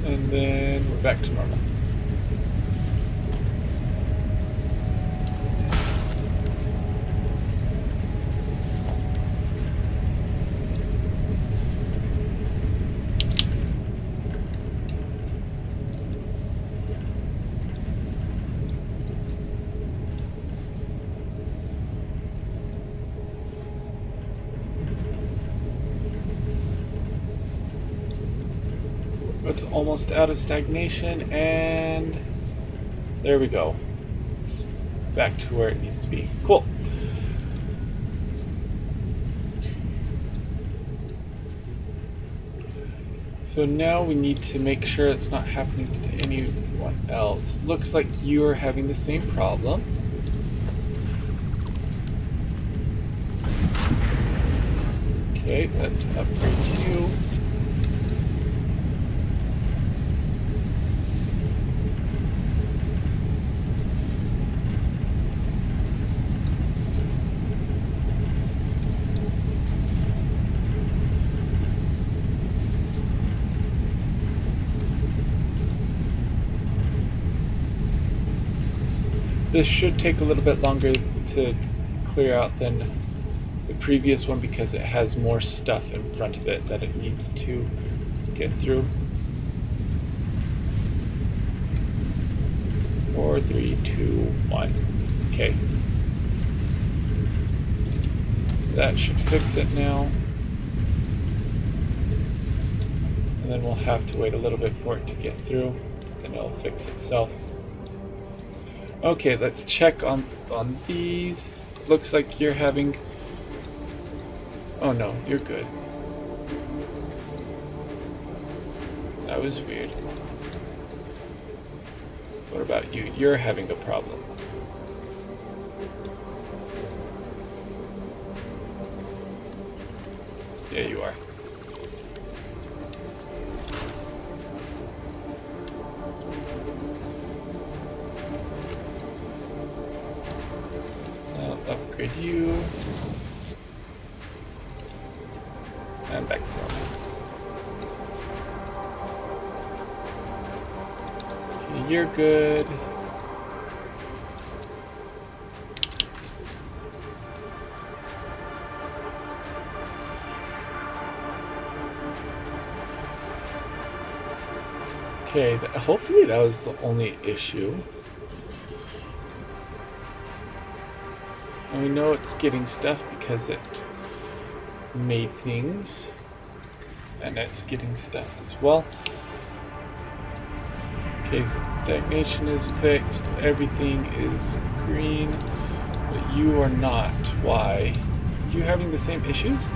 And then we're back to normal. It's almost out of stagnation, and There we go. It's back to where it needs to be. Cool. So now we need to make sure it's not happening to anyone else. Looks like you are having the same problem. Okay, let's upgrade you. This should take a little bit longer to clear out than the previous one because it has more stuff in front of it that it needs to get through. 4, 3, 2, 1. Okay. That should fix it now. And then we'll have to wait a little bit for it to get through. Then it'll fix itself. Okay, let's check on these. Looks like you're having... Oh no, you're good. That was weird. What about you? You're having a problem. Yeah, you are. Upgrade you. And back to normal. Okay, you're good. Okay, hopefully that was the only issue. And we know it's getting stuff because it made things. And it's getting stuff as well. Okay, stagnation is fixed. Everything is green. But you are not. Why? Are you having the same issues?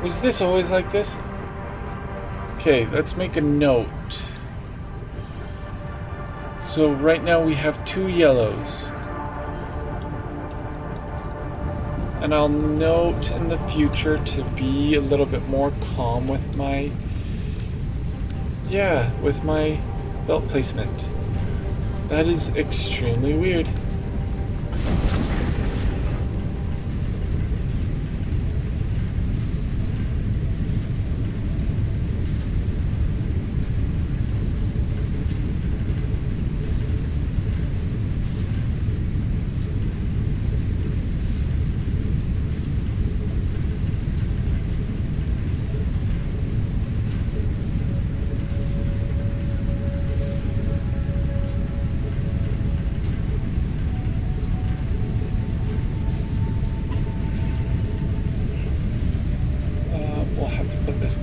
Was this always like this? Okay, let's make a note. So right now we have 2 yellows. And I'll note in the future to be a little bit more calm with my... Yeah, with my belt placement. That is extremely weird.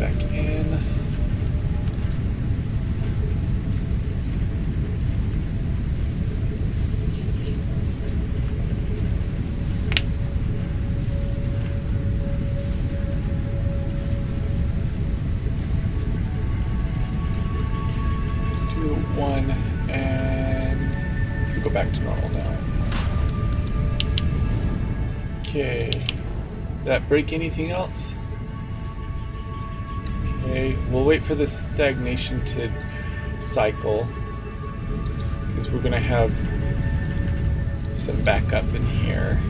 Back in. Two, one, and we go back to normal now. Okay. Did that break anything else? Okay, we'll wait for the stagnation to cycle because we're going to have some backup in here.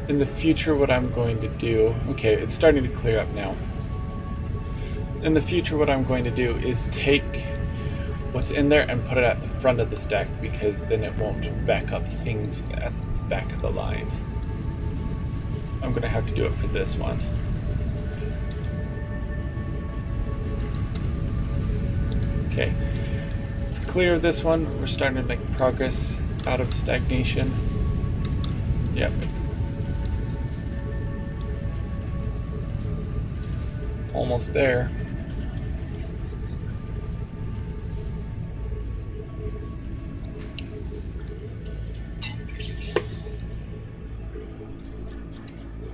In the future, what I'm going to do... Okay, it's starting to clear up now. In the future, what I'm going to do is take what's in there and put it at the front of the stack because then it won't back up things at the back of the line. I'm going to have to do it for this one. Okay, it's clear of this one. We're starting to make progress out of stagnation. Yep. Almost there.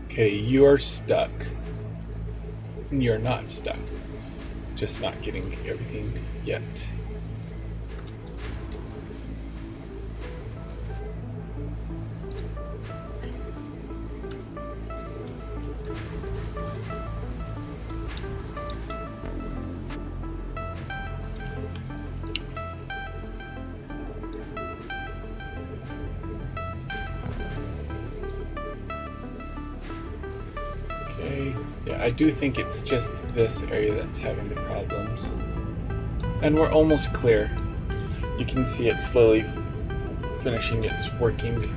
Okay, you're stuck. You're not stuck. Just not getting everything yet. Okay, yeah, I do think it's just this area that's having the problems. And we're almost clear. You can see it slowly finishing its working.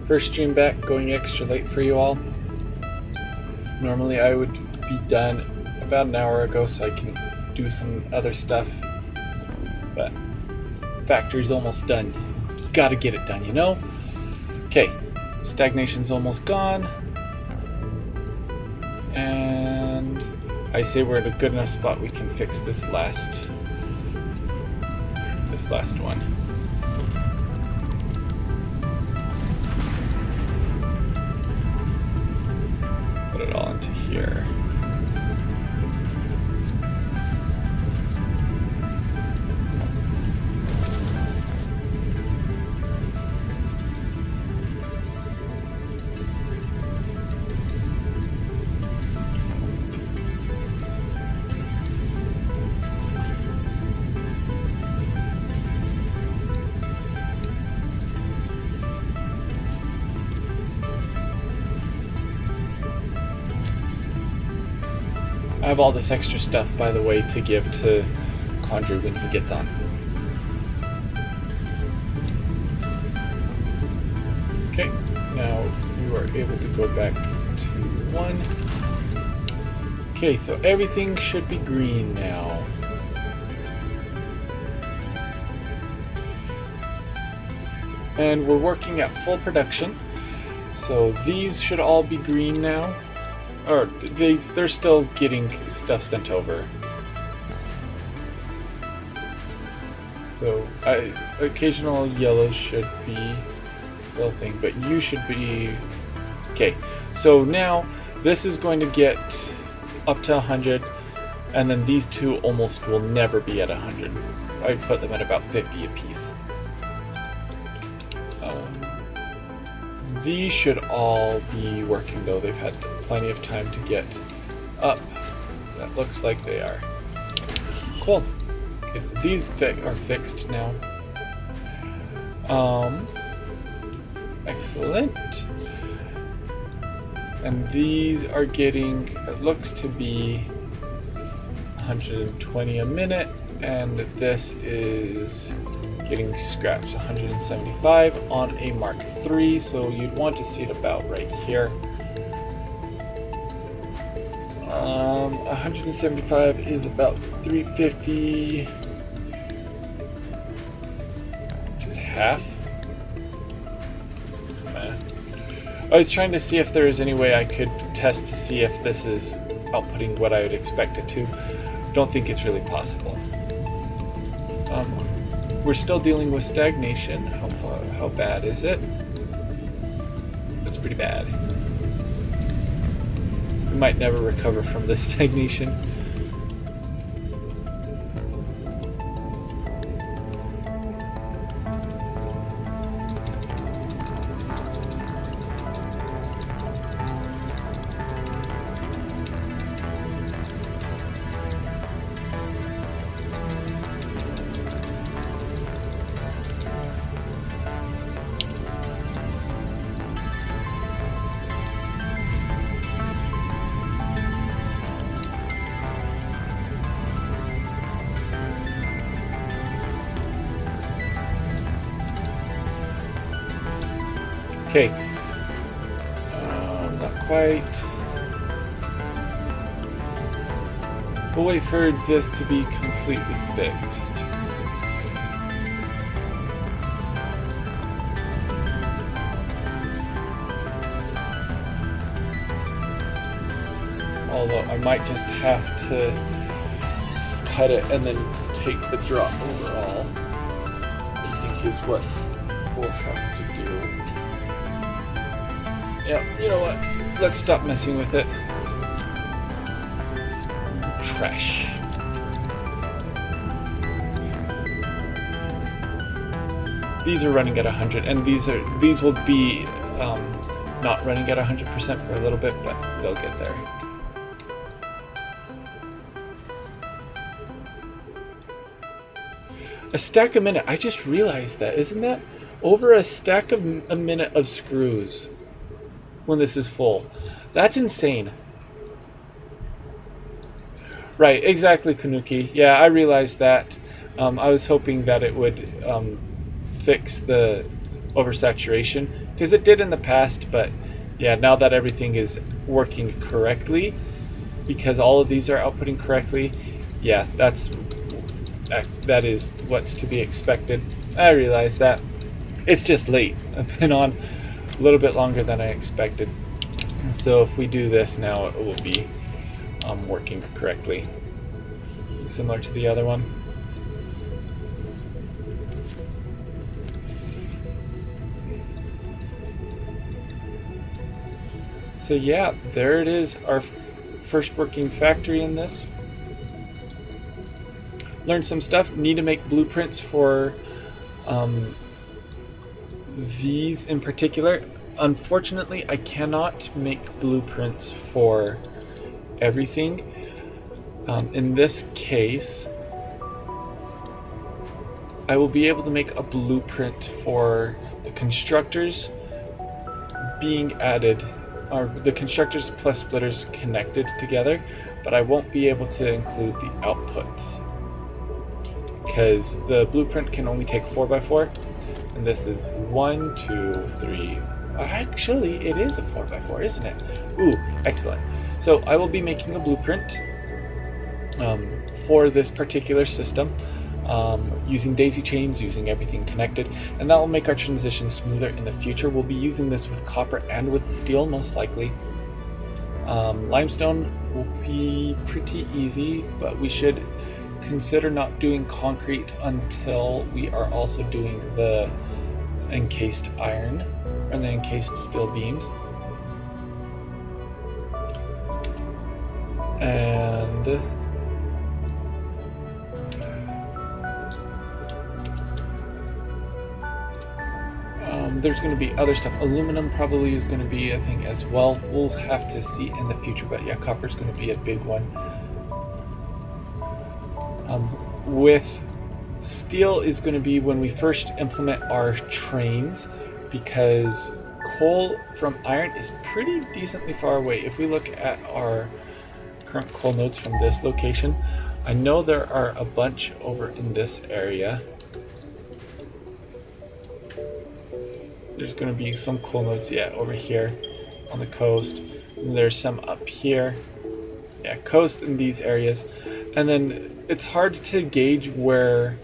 First stream back, going extra late for you all. Normally I would be done about an hour ago so I can do some other stuff. But factory's almost done. You gotta get it done, you know? Okay, stagnation's almost gone. And I say we're at a good enough spot we can fix this last one. Put it all into here. I have all this extra stuff, by the way, to give to Condry when he gets on. Okay, now you are able to go back to 1. Okay, so everything should be green now. And we're working at full production, so these should all be green now. Or they're still getting stuff sent over. So occasional yellows should be still a thing, but you should be okay. So now this is going to get up to 100, and then these two almost will never be at 100. I put them at about 50 apiece. These should all be working though. They've had plenty of time to get up. That looks like they are. Cool. Okay, so these are fixed now. Excellent. And these are getting, it looks to be 120 a minute, and this is getting scratched 175 on a Mark III, so you'd want to see it about right here. 175 is about 350, which is half. I was trying to see if there is any way I could test to see if this is outputting what I would expect it to. Don't think it's really possible. We're still dealing with stagnation. How bad is it? It's pretty bad. We might never recover from this stagnation. Okay. quite. We'll wait for this to be completely fixed. Although I might just have to cut it and then take the drop overall, I think is what we'll have to do. Yeah, you know what? Let's stop messing with it. Trash. These are running at 100, and these will be not running at 100% for a little bit, but they'll get there. A stack a minute. I just realized that. Isn't that over a stack of a minute of screws when this is full? That's insane. Right, exactly, Kanuki. Yeah, I realized that. I was hoping that it would fix the oversaturation, because it did in the past, but yeah, now that everything is working correctly, because all of these are outputting correctly, yeah, that is what's to be expected. I realize that. It's just late. I've been on a little bit longer than I expected. So if we do this now, it will be working correctly. Similar to the other one. So yeah, there it is, our first working factory in this. Learned some stuff. Need to make blueprints for these in particular. Unfortunately, I cannot make blueprints for everything. In this case, I will be able to make a blueprint for the constructors being added, or the constructors plus splitters connected together, but I won't be able to include the outputs, because the blueprint can only take 4x4, and this is 1, 2, 3. Actually, it is a 4x4, isn't it? Ooh, excellent. So I will be making a blueprint for this particular system, using daisy chains, using everything connected, and that will make our transition smoother in the future. We'll be using this with copper and with steel, most likely. Limestone will be pretty easy, but we should consider not doing concrete until we are also doing the encased iron and the encased steel beams. And there's going to be other stuff. Aluminum probably is going to be a thing as well. We'll have to see in the future, but yeah, copper is going to be a big one. With steel is going to be when we first implement our trains, because coal from iron is pretty decently far away. If we look at our current coal nodes from this location, I know there are a bunch over in this area. There's going to be some coal nodes, yeah, over here on the coast. And there's some up here. Yeah, coast in these areas. And then it's hard to gauge where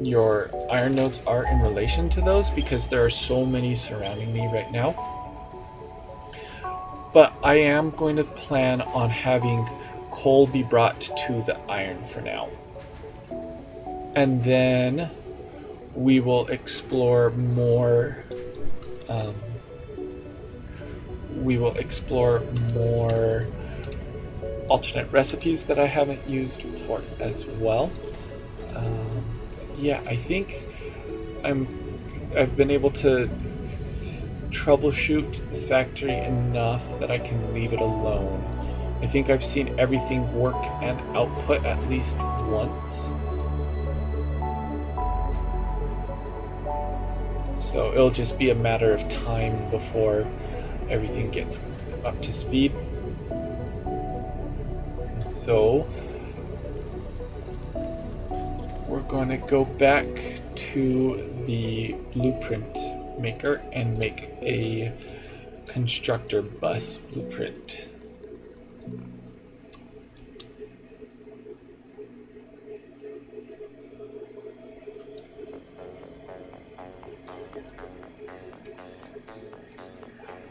your iron nodes are in relation to those, because there are so many surrounding me right now. But I am going to plan on having coal be brought to the iron for now. And then we will explore more alternate recipes that I haven't used before as well. Yeah, I think I've been able to troubleshoot the factory enough that I can leave it alone. I think I've seen everything work and output at least once. So it'll just be a matter of time before everything gets up to speed. So we're going to go back to the blueprint maker and make a constructor bus blueprint.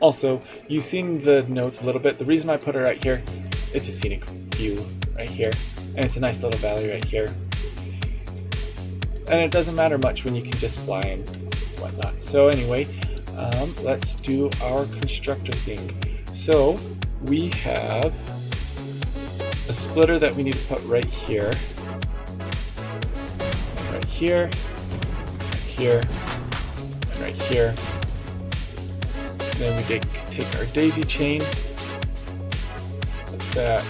Also, you've seen the notes a little bit. The reason I put it right here, it's a scenic view right here, and it's a nice little valley right here. And it doesn't matter much when you can just fly and whatnot. So anyway, let's do our constructor thing. So we have a splitter that we need to put right here, right here, here, and right here. Then we take our daisy chain, like that. I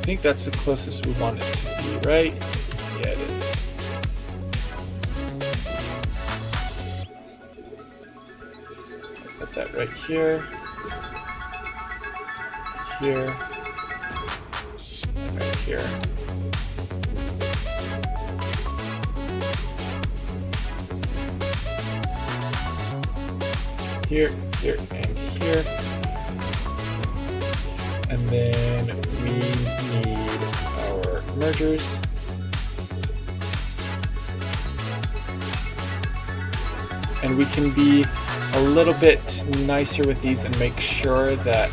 think that's the closest we want it to be, right? Yeah, it is. Put that right here, here, and right here. Here, here, and here. And then we need our mergers. And we can be a little bit nicer with these and make sure that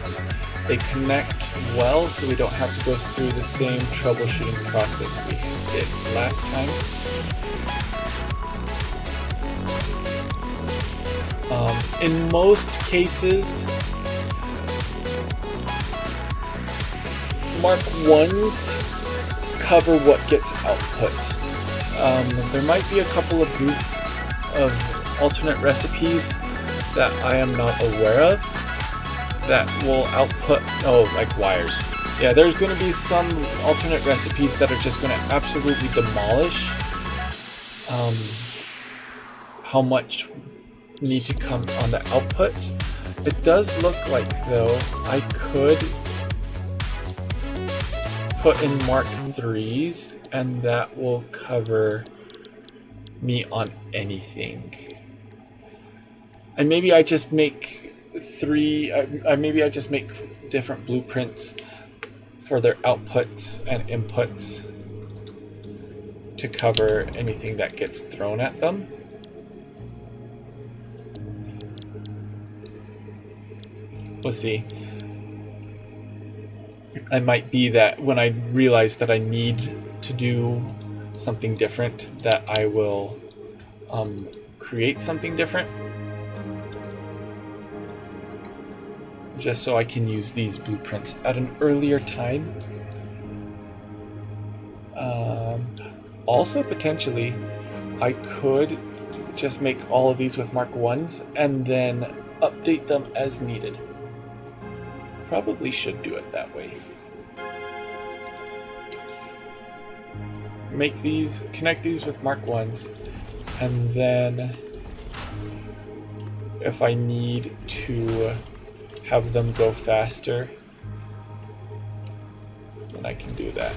they connect well so we don't have to go through the same troubleshooting process we did last time. In most cases, Mark 1s cover what gets output. There might be a couple of alternate recipes that I am not aware of that will output, like wires. Yeah, there's going to be some alternate recipes that are just going to absolutely demolish how much need to come on the outputs. It does look like, though, I could put in Mark 3s and that will cover me on anything. And maybe I just make maybe I just make different blueprints for their outputs and inputs to cover anything that gets thrown at them. We'll see. It might be that when I realize that I need to do something different, that I will create something different, just so I can use these blueprints at an earlier time. Also, potentially, I could just make all of these with Mark 1s and then update them as needed. Probably should do it that way. Connect these with Mark 1s, and then if I need to have them go faster, then I can do that.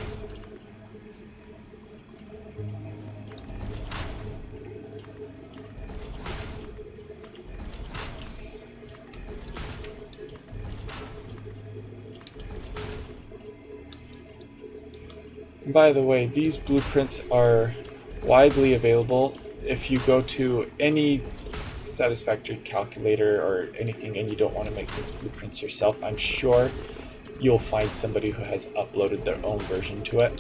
By the way, these blueprints are widely available. If you go to any Satisfactory calculator or anything and you don't want to make these blueprints yourself, I'm sure you'll find somebody who has uploaded their own version to it.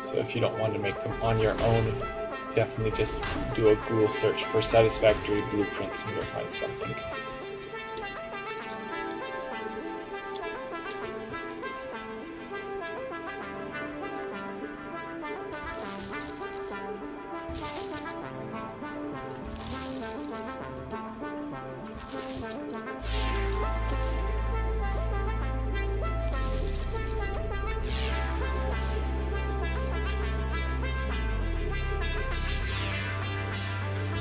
So if you don't want to make them on your own, definitely just do a Google search for Satisfactory blueprints and you'll find something.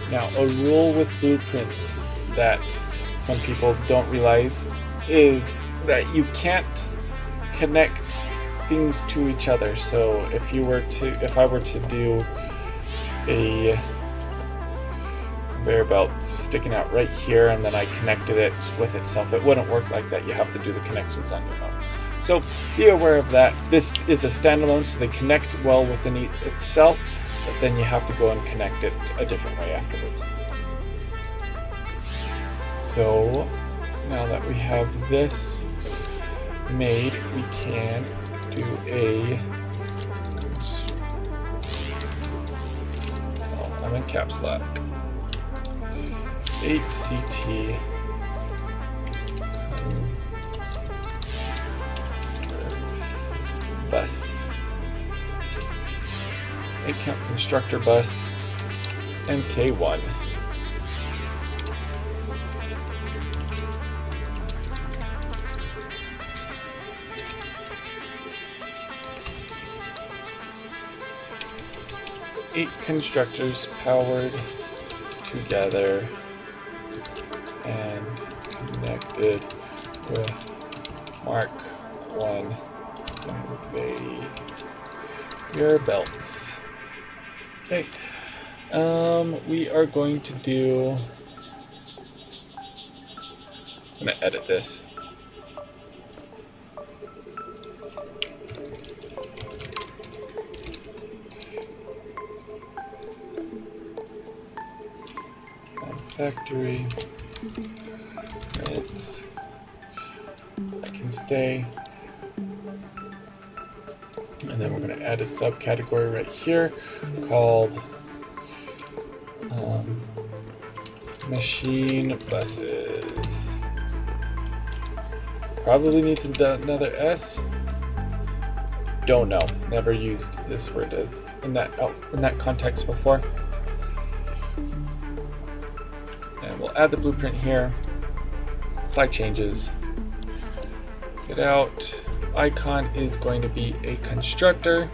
Now, a rule with blueprints that some people don't realize is that you can't connect things to each other. So if I were to do a conveyor belt sticking out right here and then I connected it with itself, it wouldn't work like that. You have to do the connections on your own. So be aware of that. This is a standalone, so they connect well within itself, but then you have to go and connect it a different way afterwards. So now that we have this made, we can do I'm in caps lock. 8CT bus. 8 count constructor bus MK1. Eight constructors powered together and connected with Mark 1 conveyor belts. Okay, we are going to do, I'm going to edit this. Factory. I can stay. And then we're going to add a subcategory right here called machine buses. Probably needs another S. Don't know. Never used this word as in that context before. And we'll add the blueprint here. Apply changes. Exit out. Icon is going to be a constructor.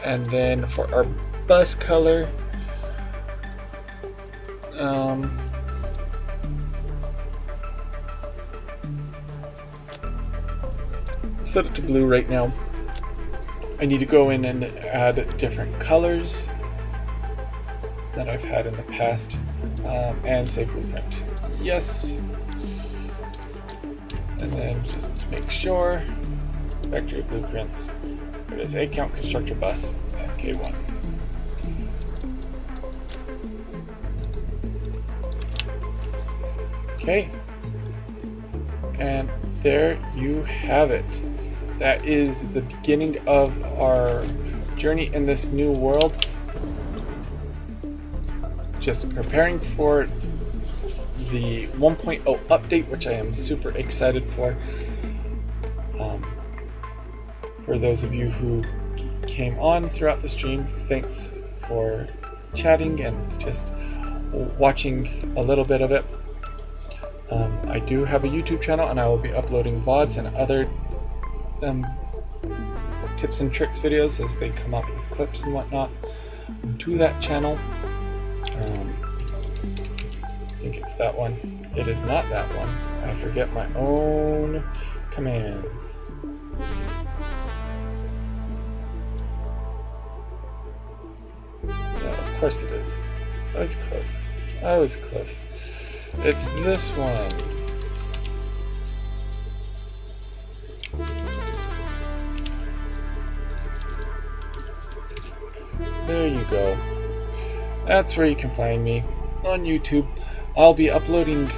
And then for our bus color, set it to blue right now. I need to go in and add different colors that I've had in the past, and say blueprint. Yes. And then just to make sure, factory blueprints. There it is, 8 count constructor bus MK1. Okay. And there you have it. That is the beginning of our journey in this new world. Just preparing for the 1.0 update, which I am super excited for. For those of you who came on throughout the stream, thanks for chatting and just watching a little bit of it. I do have a YouTube channel, and I will be uploading VODs and other tips and tricks videos as they come up with clips and whatnot to that channel. I think it's that one. It is not that one. I forget my own commands. Yeah, of course it is. I was close. I was close. It's this one. There you go. That's where you can find me on YouTube. I'll be uploading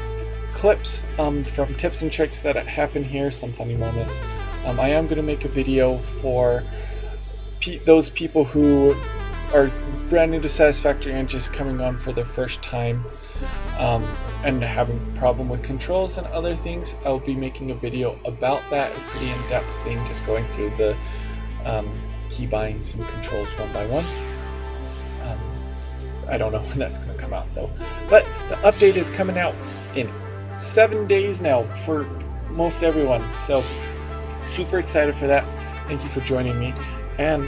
clips from tips and tricks that happen here, some funny moments. I am going to make a video for those people who are brand new to Satisfactory and just coming on for their first time, and having a problem with controls and other things. I'll be making a video about that, a pretty in-depth thing, just going through the keybinds and controls one by one. I don't know when that's going to come out though, but the update is coming out in 7 days now for most everyone, so super excited for that. Thank you for joining me, and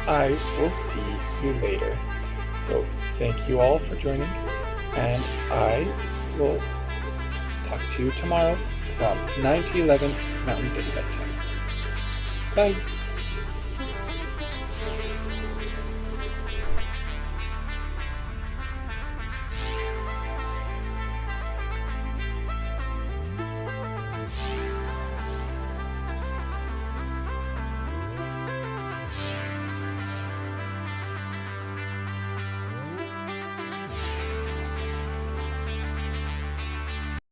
I will see you later. So thank you all for joining, and I will talk to you tomorrow from 9 to 11 Mountain Daylight Time. Bye.